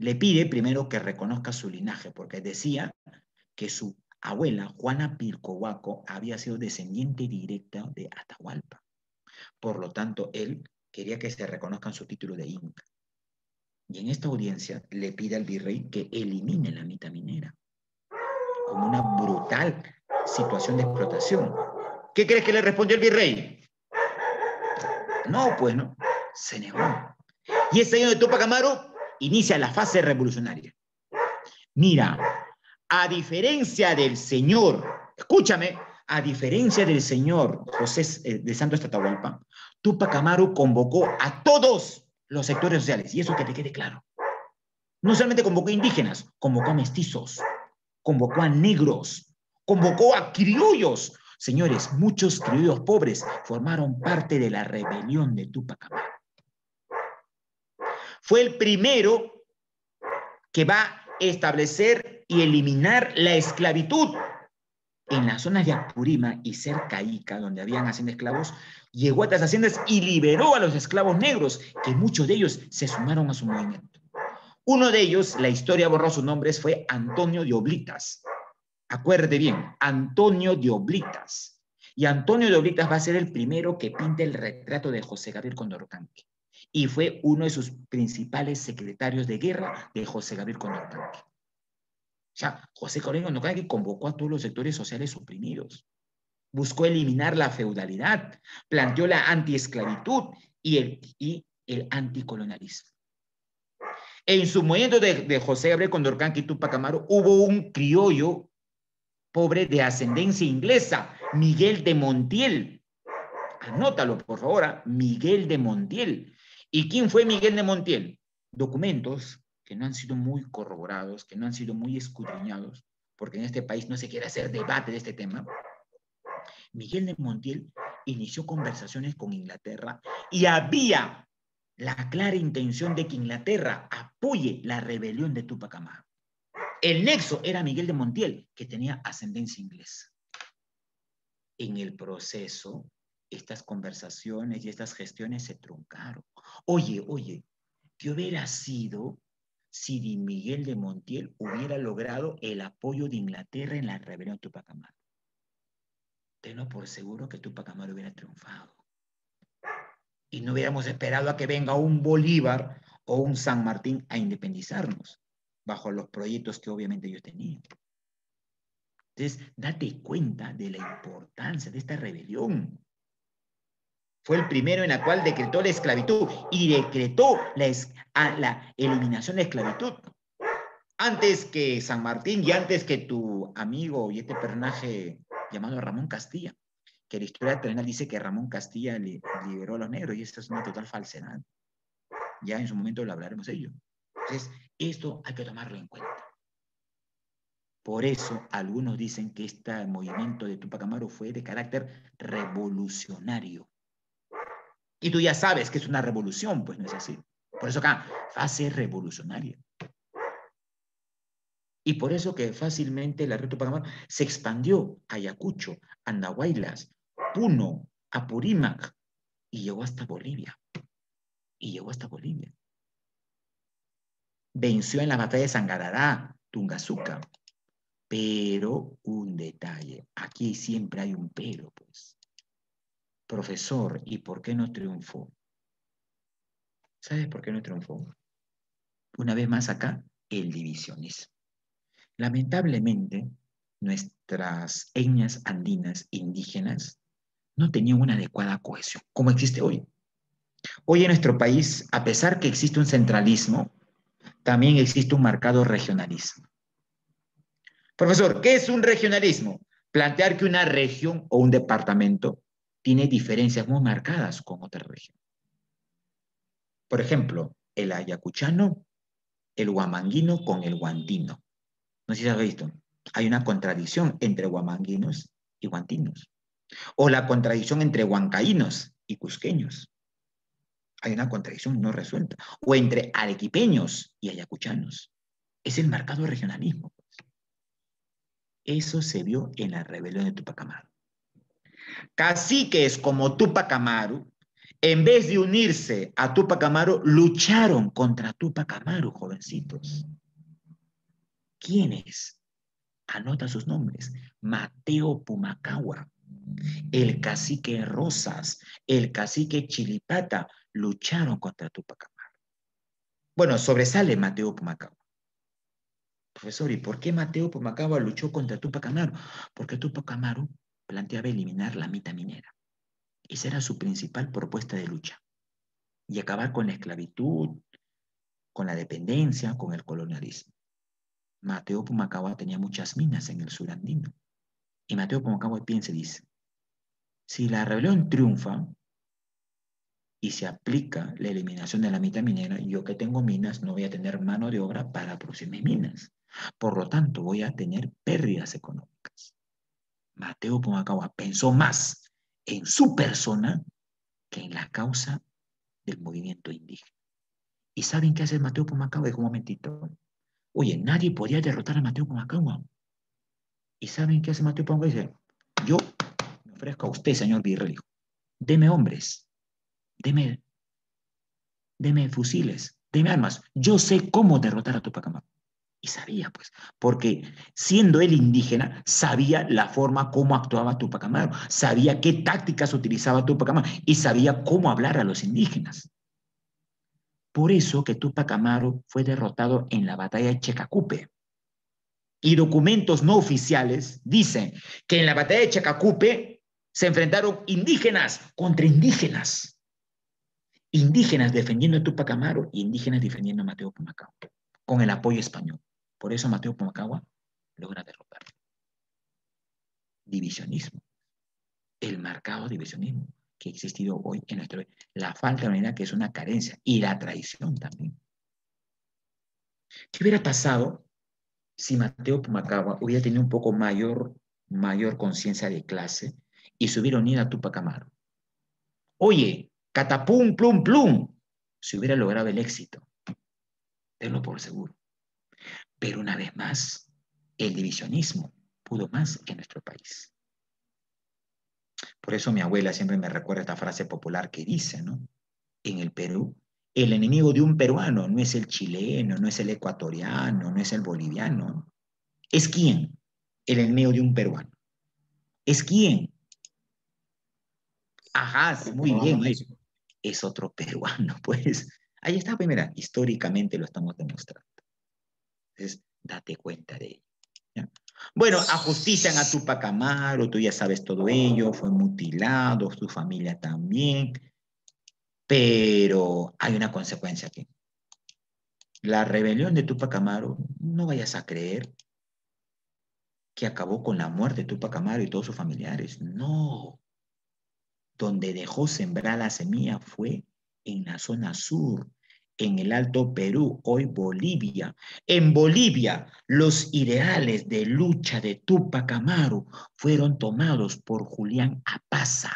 Le pide primero que reconozca su linaje, porque decía que su abuela, Juana Pilcohuaco, había sido descendiente directa de Atahualpa. Por lo tanto, él quería que se reconozcan su título de inca. Y en esta audiencia le pide al virrey que elimine la mita minera, como una brutal situación de explotación. ¿Qué crees que le respondió el virrey? No, pues no, se negó. Y ese año de Tupac Amaru inicia la fase revolucionaria. Mira, a diferencia del señor, escúchame, a diferencia del señor José de Santos Atahualpa, Tupac Amaru convocó a todos los sectores sociales, y eso que te quede claro. No solamente convocó a indígenas, convocó a mestizos, convocó a negros, convocó a criollos. Señores, muchos criollos pobres formaron parte de la rebelión de Tupac Amaru. Fue el primero que va a establecer y eliminar la esclavitud. En las zonas de Apurima y cerca Ica, donde habían haciendas de esclavos, llegó a estas haciendas y liberó a los esclavos negros, que muchos de ellos se sumaron a su movimiento. Uno de ellos, la historia borró sus nombres, fue Antonio de Oblitas. Acuérdate bien, Antonio de Oblitas. Y Antonio de Oblitas va a ser el primero que pinte el retrato de José Gabriel Condorcanqui. Y fue uno de sus principales secretarios de guerra de José Gabriel Condorcanqui. O sea, José Gabriel Condorcanqui convocó a todos los sectores sociales oprimidos. Buscó eliminar la feudalidad, planteó la antiesclavitud y el anticolonialismo. En su movimiento de José Gabriel Condorcanqui y Tupac Amaru hubo un criollo pobre de ascendencia inglesa, Miguel de Montiel. Anótalo, por favor, Miguel de Montiel. ¿Y quién fue Miguel de Montiel? documentos que no han sido muy corroborados, que no han sido muy escudriñados, porque en este país no se quiere hacer debate de este tema, Miguel de Montiel inició conversaciones con Inglaterra y había la clara intención de que Inglaterra apoye la rebelión de Túpac Amaru. El nexo era Miguel de Montiel, que tenía ascendencia inglesa. En el proceso, estas conversaciones y estas gestiones se truncaron. Oye, ¿qué hubiera sido si Miguel de Montiel hubiera logrado el apoyo de Inglaterra en la rebelión de Túpac Amaru? Tengo por seguro que Túpac Amaru hubiera triunfado. Y no hubiéramos esperado a que venga un Bolívar o un San Martín a independizarnos, bajo los proyectos que obviamente ellos tenían. Entonces, date cuenta de la importancia de esta rebelión. Fue el primero en la cual decretó la esclavitud y decretó la eliminación de la esclavitud. Antes que San Martín y antes que tu amigo y este personaje llamado Ramón Castilla, que la historia terrenal dice que Ramón Castilla liberó a los negros, y esto es una total falsedad. Ya en su momento lo hablaremos de ello. Entonces, esto hay que tomarlo en cuenta. Por eso, algunos dicen que este movimiento de Túpac Amaru fue de carácter revolucionario. Y tú ya sabes que es una revolución, pues no es así. Por eso acá, fase revolucionaria. Y por eso que fácilmente la red Túpac Amaru se expandió a Ayacucho, a Andahuaylas, Puno, Apurímac, y llegó hasta Bolivia. Venció en la batalla de Sangarará, Tungazuca. Pero un detalle, aquí siempre hay un pero, pues. Profesor, ¿y por qué no triunfó? ¿Sabes por qué no triunfó? Una vez más acá, el divisionismo. Lamentablemente, nuestras etnias andinas indígenas no tenían una adecuada cohesión, como existe hoy. Hoy en nuestro país, a pesar que existe un centralismo, también existe un marcado regionalismo. Profesor, ¿qué es un regionalismo? Plantear que una región o un departamento tiene diferencias muy marcadas con otra región. Por ejemplo, el ayacuchano, el huamanguino con el guantino. No sé si has visto. Hay una contradicción entre huamanguinos y guantinos. O la contradicción entre huancaínos y cusqueños. Hay una contradicción no resuelta. O entre arequipeños y ayacuchanos. Es el marcado regionalismo. Eso se vio en la rebelión de Túpac Amaru. Caciques como Túpac Amaru, en vez de unirse a Túpac Amaru, lucharon contra Túpac Amaru, jovencitos. ¿Quiénes? Anota sus nombres. Mateo Pumacahua, el cacique Rosas, el cacique Chilipata, lucharon contra Túpac Amaru. Bueno, sobresale Mateo Pumacahua. Profesor, ¿y por qué Mateo Pumacahua luchó contra Túpac Amaru? Porque Túpac Amaru planteaba eliminar la mita minera. Esa era su principal propuesta de lucha. Y acabar con la esclavitud, con la dependencia, con el colonialismo. Mateo Pumacahua tenía muchas minas en el sur andino. Y Mateo Pumacahua piensa y dice, si la rebelión triunfa y se aplica la eliminación de la mita minera, yo que tengo minas no voy a tener mano de obra para producir mis minas. Por lo tanto, voy a tener pérdidas económicas. Mateo Pumacahua pensó más en su persona que en la causa del movimiento indígena. ¿Y saben qué hace Mateo Pumacahua? Dijo, un momentito. Oye, nadie podía derrotar a Mateo Pumacahua. ¿Y saben qué hace Mateo Pumacahua? Dice, yo me ofrezco a usted, señor virrey. Deme hombres, deme fusiles, deme armas. Yo sé cómo derrotar a Túpac Amaru. Y sabía, pues, porque siendo él indígena, sabía la forma como actuaba Túpac Amaru, sabía qué tácticas utilizaba Túpac Amaru y sabía cómo hablar a los indígenas. Por eso que Túpac Amaru fue derrotado en la batalla de Checacupe. Y documentos no oficiales dicen que en la batalla de Checacupe se enfrentaron indígenas contra indígenas. Indígenas defendiendo a Túpac Amaru y indígenas defendiendo a Mateo Pumacahua, con el apoyo español. Por eso Mateo Pumacahua logra derrotar. Divisionismo. El marcado divisionismo que ha existido hoy en nuestro país. La falta de unidad, que es una carencia, y la traición también. ¿Qué hubiera pasado si Mateo Pumacahua hubiera tenido un poco mayor conciencia de clase y se hubiera unido a Tupac Amaru? Oye, catapum, plum, plum, se hubiera logrado el éxito, tenlo por seguro. Pero una vez más, el divisionismo pudo más en nuestro país. Por eso mi abuela siempre me recuerda esta frase popular que dice, ¿no? En el Perú, el enemigo de un peruano no es el chileno, no es el ecuatoriano, no es el boliviano. ¿Es quién? El enemigo de un peruano. ¿Es quién? Ajá, muy bien, es otro peruano, pues. Ahí está, pues mira, históricamente lo estamos demostrando. Entonces, date cuenta de ello. ¿Ya? Bueno, ajustician a Tupac Amaru, tú ya sabes todo ello, fue mutilado, su familia también, pero hay una consecuencia aquí. La rebelión de Tupac Amaru, no vayas a creer que acabó con la muerte de Tupac Amaru y todos sus familiares. No. Donde dejó sembrar la semilla fue en la zona sur, en el Alto Perú, hoy Bolivia. En Bolivia, los ideales de lucha de Tupac Amaru fueron tomados por Julián Apaza,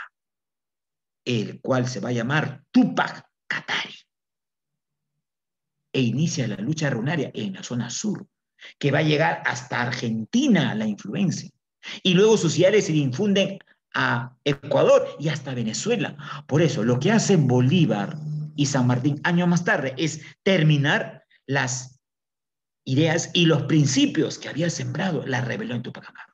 el cual se va a llamar Tupac Katari. E inicia la lucha revolucionaria en la zona sur, que va a llegar hasta Argentina la influencia. Y luego sus ideales se difunden a Ecuador y hasta Venezuela. Por eso, lo que hacen Bolívar y San Martín años más tarde es terminar las ideas y los principios que había sembrado la rebelión de Tupac Amaru.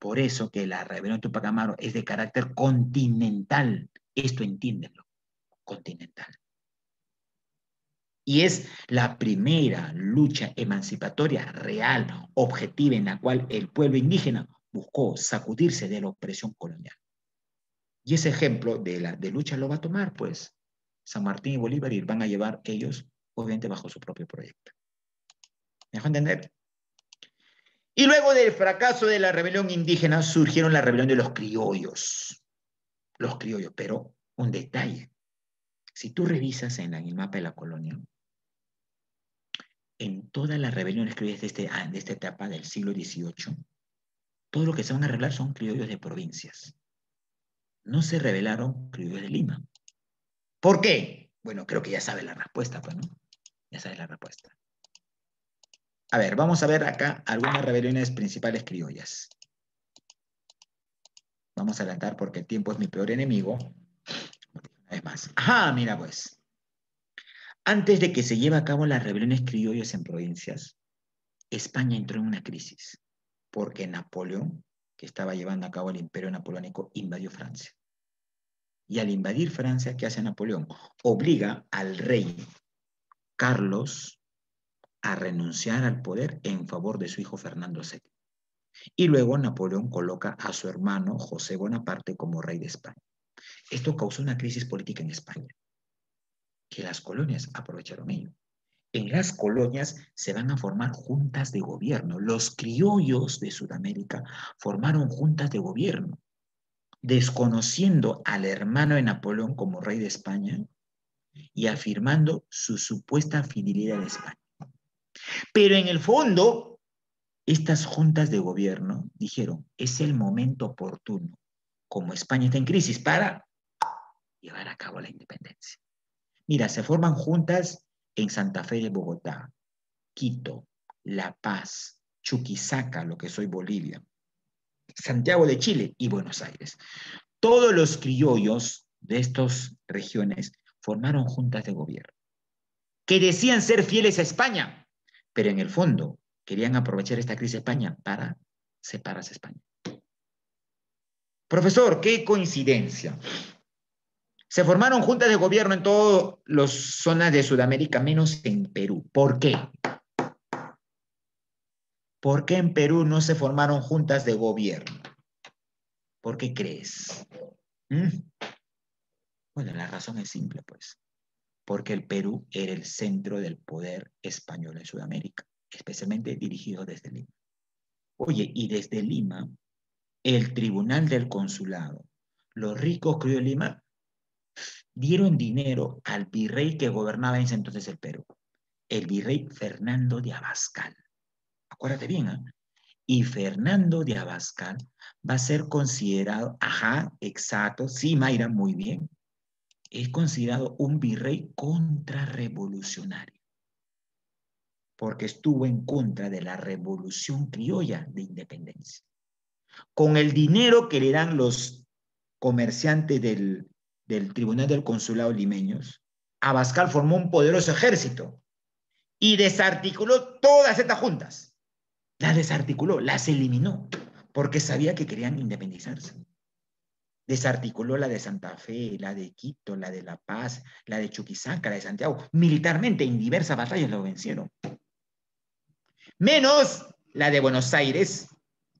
Por eso que la rebelión de Tupac Amaru es de carácter continental. Esto entiéndenlo, continental. Y es la primera lucha emancipatoria real, objetiva, en la cual el pueblo indígena buscó sacudirse de la opresión colonial. Y ese ejemplo de lucha lo va a tomar, pues, San Martín y Bolívar, y van a llevar ellos, obviamente, bajo su propio proyecto. ¿Me dejó entender? Y luego del fracaso de la rebelión indígena surgieron la rebelión de los criollos. Los criollos, pero un detalle. Si tú revisas en el mapa de la colonia, en todas las rebeliones criollas de esta etapa del siglo XVIII, todo lo que se van a rebelar son criollos de provincias. No se rebelaron criollos de Lima. ¿Por qué? Bueno, creo que ya sabes la respuesta, pues, ¿no? Ya sabes la respuesta. A ver, vamos a ver acá algunas rebeliones principales criollas. Vamos a adelantar porque el tiempo es mi peor enemigo. Una vez más. Ajá, mira pues. Antes de que se lleve a cabo las rebeliones criollas en provincias, España entró en una crisis, porque Napoleón, que estaba llevando a cabo el imperio napoleónico, invadió Francia. Y al invadir Francia, ¿qué hace Napoleón? Obliga al rey Carlos a renunciar al poder en favor de su hijo Fernando VII. Y luego Napoleón coloca a su hermano José Bonaparte como rey de España. Esto causó una crisis política en España, que las colonias aprovecharon ello. En las colonias se van a formar juntas de gobierno. Los criollos de Sudamérica formaron juntas de gobierno, desconociendo al hermano de Napoleón como rey de España y afirmando su supuesta fidelidad a España. Pero en el fondo, estas juntas de gobierno dijeron, es el momento oportuno, como España está en crisis, para llevar a cabo la independencia. Mira, se forman juntas en Santa Fe de Bogotá, Quito, La Paz, Chuquisaca, lo que soy Bolivia, Santiago de Chile y Buenos Aires. Todos los criollos de estas regiones formaron juntas de gobierno, que decían ser fieles a España, pero en el fondo querían aprovechar esta crisis de España para separarse de España. Profesor, qué coincidencia. Se formaron juntas de gobierno en todas las zonas de Sudamérica, menos en Perú. ¿Por qué? ¿Por qué en Perú no se formaron juntas de gobierno? ¿Por qué crees? Bueno, la razón es simple, pues. Porque el Perú era el centro del poder español en Sudamérica, especialmente dirigido desde Lima. Oye, y desde Lima, el Tribunal del Consulado, los ricos criollos de Lima, dieron dinero al virrey que gobernaba en ese entonces el Perú. el virrey Fernando de Abascal. Acuérdate bien, ¿eh? Y Fernando de Abascal va a ser considerado, ajá, exacto, sí, Mayra, muy bien, es considerado un virrey contrarrevolucionario, porque estuvo en contra de la revolución criolla de independencia. Con el dinero que le dan los comerciantes del Tribunal del Consulado limeños, Abascal formó un poderoso ejército y desarticuló todas estas juntas. Las desarticuló, las eliminó, porque sabía que querían independizarse. Desarticuló la de Santa Fe, la de Quito, la de La Paz, la de Chuquisaca, la de Santiago. Militarmente, en diversas batallas lo vencieron. Menos la de Buenos Aires,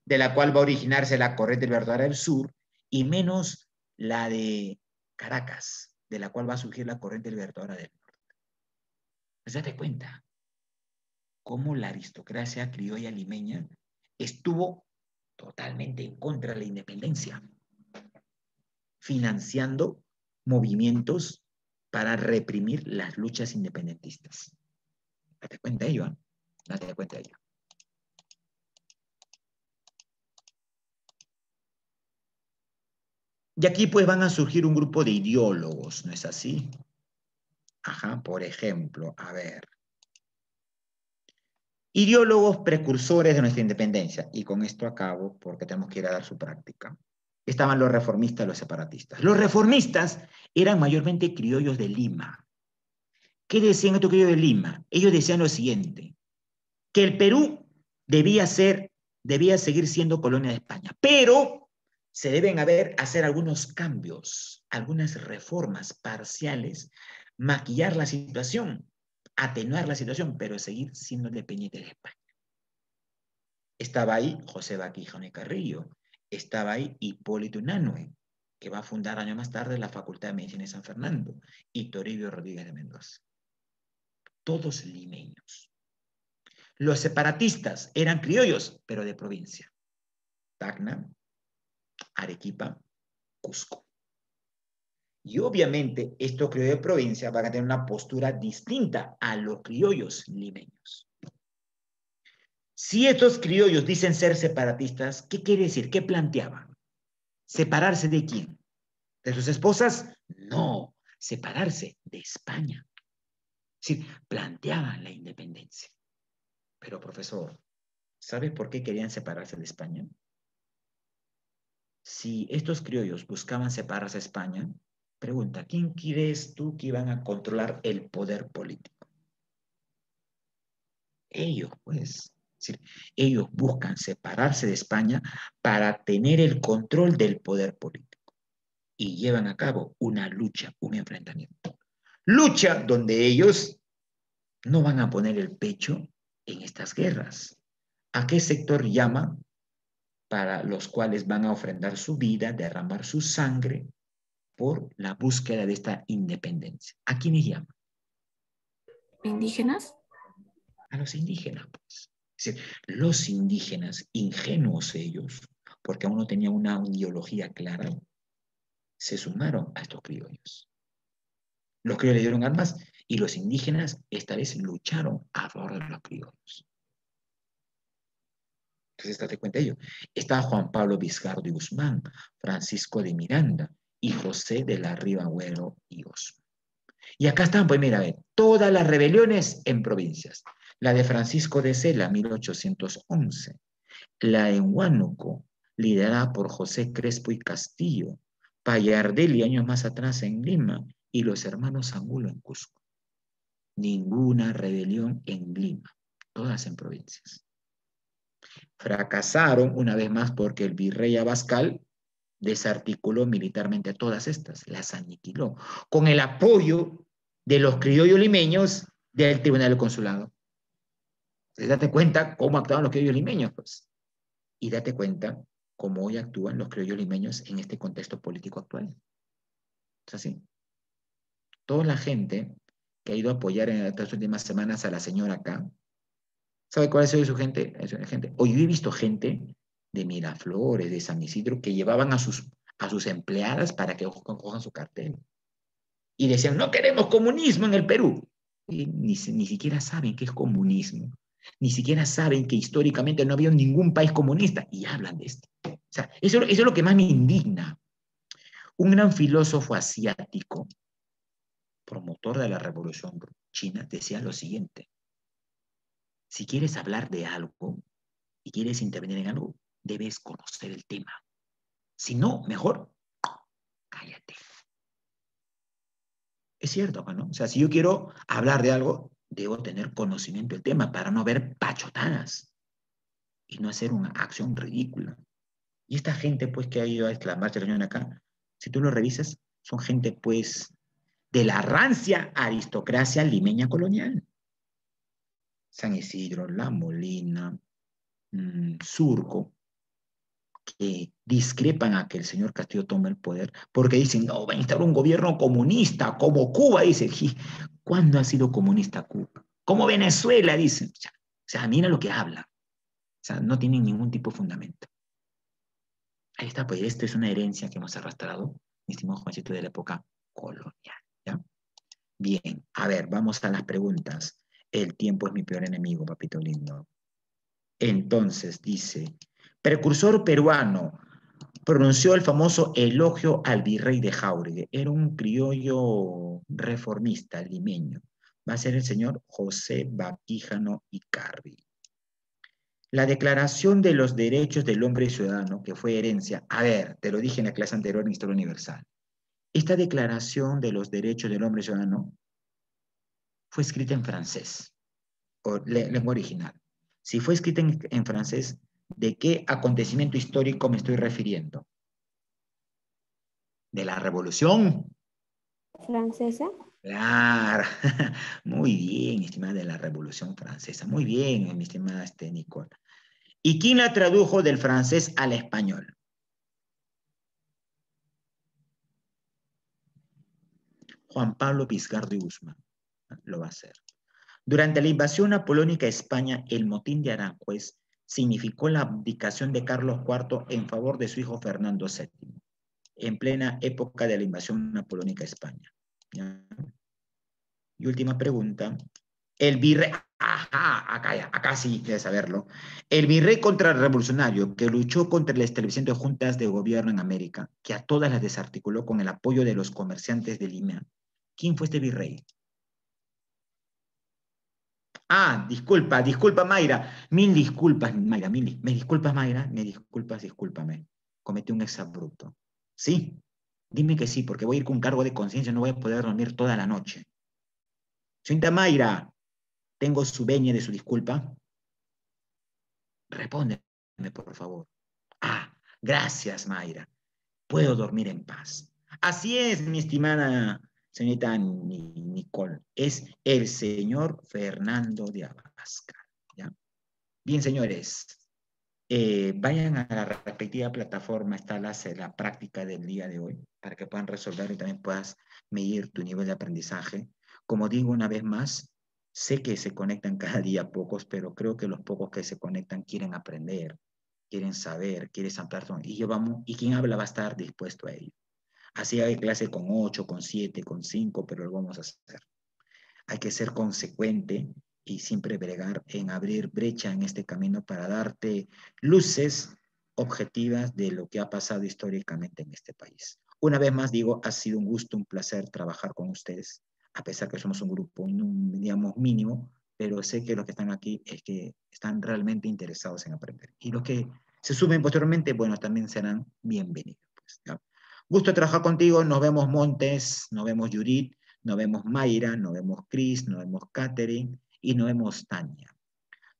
de la cual va a originarse la Corriente Libertadora del Sur, y menos la de Caracas, de la cual va a surgir la Corriente Libertadora del Norte. Pues date cuenta cómo la aristocracia criolla limeña estuvo totalmente en contra de la independencia, financiando movimientos para reprimir las luchas independentistas. Date cuenta de ello, ¿eh? Date cuenta de ello. Y aquí pues van a surgir un grupo de ideólogos, ¿no es así? Ajá, por ejemplo, a ver. Ideólogos precursores de nuestra independencia. Y con esto acabo porque tenemos que ir a dar su práctica. Estaban los reformistas y los separatistas. Los reformistas eran mayormente criollos de Lima. ¿Qué decían estos criollos de Lima? Ellos decían lo siguiente, que el Perú debía seguir siendo colonia de España, pero se deben hacer algunos cambios, algunas reformas parciales, maquillar la situación, atenuar la situación, pero seguir siendo dependiente de España. Estaba ahí José Baquijano y Carrillo, estaba ahí Hipólito Unanue, que va a fundar años más tarde la Facultad de Medicina de San Fernando, y Toribio Rodríguez de Mendoza. Todos limeños. Los separatistas eran criollos, pero de provincia. Tacna, Arequipa, Cusco. Y obviamente estos criollos de provincia van a tener una postura distinta a los criollos limeños. Si estos criollos dicen ser separatistas, ¿qué quiere decir? ¿Qué planteaban? ¿Separarse de quién? ¿De sus esposas? No, separarse de España. Es decir, planteaban la independencia. Pero profesor, ¿sabes por qué querían separarse de España? Si estos criollos buscaban separarse de España, pregunta, ¿quién crees tú que iban a controlar el poder político? Ellos, pues. Es decir, ellos buscan separarse de España para tener el control del poder político. Y llevan a cabo una lucha, un enfrentamiento. Lucha donde ellos no van a poner el pecho en estas guerras. ¿A qué sector llama? Para los cuales van a ofrendar su vida, derramar su sangre por la búsqueda de esta independencia. ¿A quiénes llaman? ¿Indígenas? A los indígenas, pues. Es decir, los indígenas, ingenuos ellos, porque aún no tenían una ideología clara, se sumaron a estos criollos. Los criollos le dieron armas y los indígenas esta vez lucharon a favor de los criollos. Entonces, date cuenta de ello. Está Juan Pablo Vizcardo y Guzmán, Francisco de Miranda y José de la Riva Agüero y Osma. Y acá están, pues mira, a ver, todas las rebeliones en provincias. La de Francisco de Sela, 1811. La en Huánuco, liderada por José Crespo y Castillo. Pallardel y años más atrás en Lima. Y los hermanos Angulo en Cusco. Ninguna rebelión en Lima, todas en provincias. Fracasaron una vez más porque el virrey Abascal desarticuló militarmente a todas estas, las aniquiló, con el apoyo de los criollos limeños del Tribunal del Consulado. Entonces, date cuenta cómo actuaban los criollos limeños, pues. Y date cuenta cómo hoy actúan los criollos limeños en este contexto político actual. Es así. Toda la gente que ha ido a apoyar en estas últimas semanas a la señora acá, ¿sabe cuál ha sido su gente? Hoy yo he visto gente de Miraflores, de San Isidro, que llevaban a sus empleadas para que cojan su cartel. Y decían, no queremos comunismo en el Perú. Ni siquiera saben qué es comunismo. Ni siquiera saben que históricamente no había ningún país comunista y hablan de esto. O sea, eso es lo que más me indigna. Un gran filósofo asiático, promotor de la Revolución China, decía lo siguiente: si quieres hablar de algo y quieres intervenir en algo, debes conocer el tema. Si no, mejor cállate. Es cierto, ¿no? O sea, si yo quiero hablar de algo, debo tener conocimiento del tema para no ver pachotadas y no hacer una acción ridícula. Y esta gente, pues, que ha ido a la marcha de la Unión acá, si tú lo revisas, son gente, pues, de la rancia aristocracia limeña colonial. San Isidro, La Molina, Surco, que discrepan a que el señor Castillo tome el poder, porque dicen, no, va a instalar un gobierno comunista, como Cuba, dice. ¿Cuándo ha sido comunista Cuba? Como Venezuela, dicen. O sea, mira lo que habla. O sea, no tienen ningún tipo de fundamento. Ahí está, pues esto es una herencia que hemos arrastrado, mi estimado jovencito, de la época colonial. ¿Ya? Bien, a ver, vamos a las preguntas. El tiempo es mi peor enemigo, papito lindo. Entonces, dice, precursor peruano, pronunció el famoso elogio al virrey de Jáuregui. Era un criollo reformista limeño. Va a ser el señor José Baquíjano Icarri. La Declaración de los Derechos del Hombre y Ciudadano, que fue herencia, a ver, te lo dije en la clase anterior en Historia Universal. Esta Declaración de los Derechos del Hombre y Ciudadano fue escrita en francés, o lengua original. Si fue escrita en francés, ¿de qué acontecimiento histórico me estoy refiriendo? ¿De la Revolución Francesa. Claro, muy bien, mi estimada, de la Revolución Francesa. Muy bien, mi estimada Nicole. ¿Y quién la tradujo del francés al español? Juan Pablo Vizcarra y Guzmán lo va a hacer. Durante la invasión napoleónica a España, el motín de Aranjuez significó la abdicación de Carlos IV en favor de su hijo Fernando VII, en plena época de la invasión napoleónica a España. ¿Ya? Y última pregunta. El virrey, ajá, acá sí debes saberlo. El virrey contrarrevolucionario que luchó contra el establecimiento de juntas de gobierno en América, que a todas las desarticuló con el apoyo de los comerciantes de Lima. ¿Quién fue este virrey? Ah, disculpa, Mayra. Mil disculpas, Mayra. ¿Me disculpas, Mayra? Discúlpame. Cometí un exabrupto. ¿Sí? Dime que sí, porque voy a ir con cargo de conciencia, no voy a poder dormir toda la noche. Señorita Mayra, ¿tengo su veña de su disculpa? Respóndeme, por favor. Ah, gracias, Mayra. Puedo dormir en paz. Así es, mi estimada señorita Nicole. Es el señor Fernando de Abascal. ¿Ya? Bien, señores. Vayan a la respectiva plataforma, está la práctica del día de hoy, para que puedan resolver y también puedas medir tu nivel de aprendizaje. Como digo una vez más, sé que se conectan cada día pocos, pero creo que los pocos que se conectan quieren aprender, quieren saber, quieren ampliar. Y quien habla va a estar dispuesto a ello. Así hay clase con 8, con 7, con 5, pero lo vamos a hacer. Hay que ser consecuente y siempre bregar en abrir brecha en este camino para darte luces objetivas de lo que ha pasado históricamente en este país. Una vez más digo, ha sido un gusto, un placer trabajar con ustedes, a pesar que somos un grupo, digamos, mínimo, pero sé que los que están aquí es que están realmente interesados en aprender. Y los que se suben posteriormente, bueno, también serán bienvenidos. Pues, ¿ya? Gusto trabajar contigo, nos vemos Montes, nos vemos Judith, nos vemos Mayra, nos vemos Chris, nos vemos Catherine y nos vemos Tania.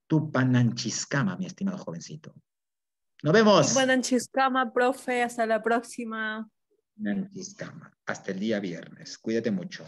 Tupananchiscama, mi estimado jovencito. ¡Nos vemos! Tupananchiscama, profe, hasta la próxima. Tupananchiscama. Hasta el día viernes. Cuídate mucho.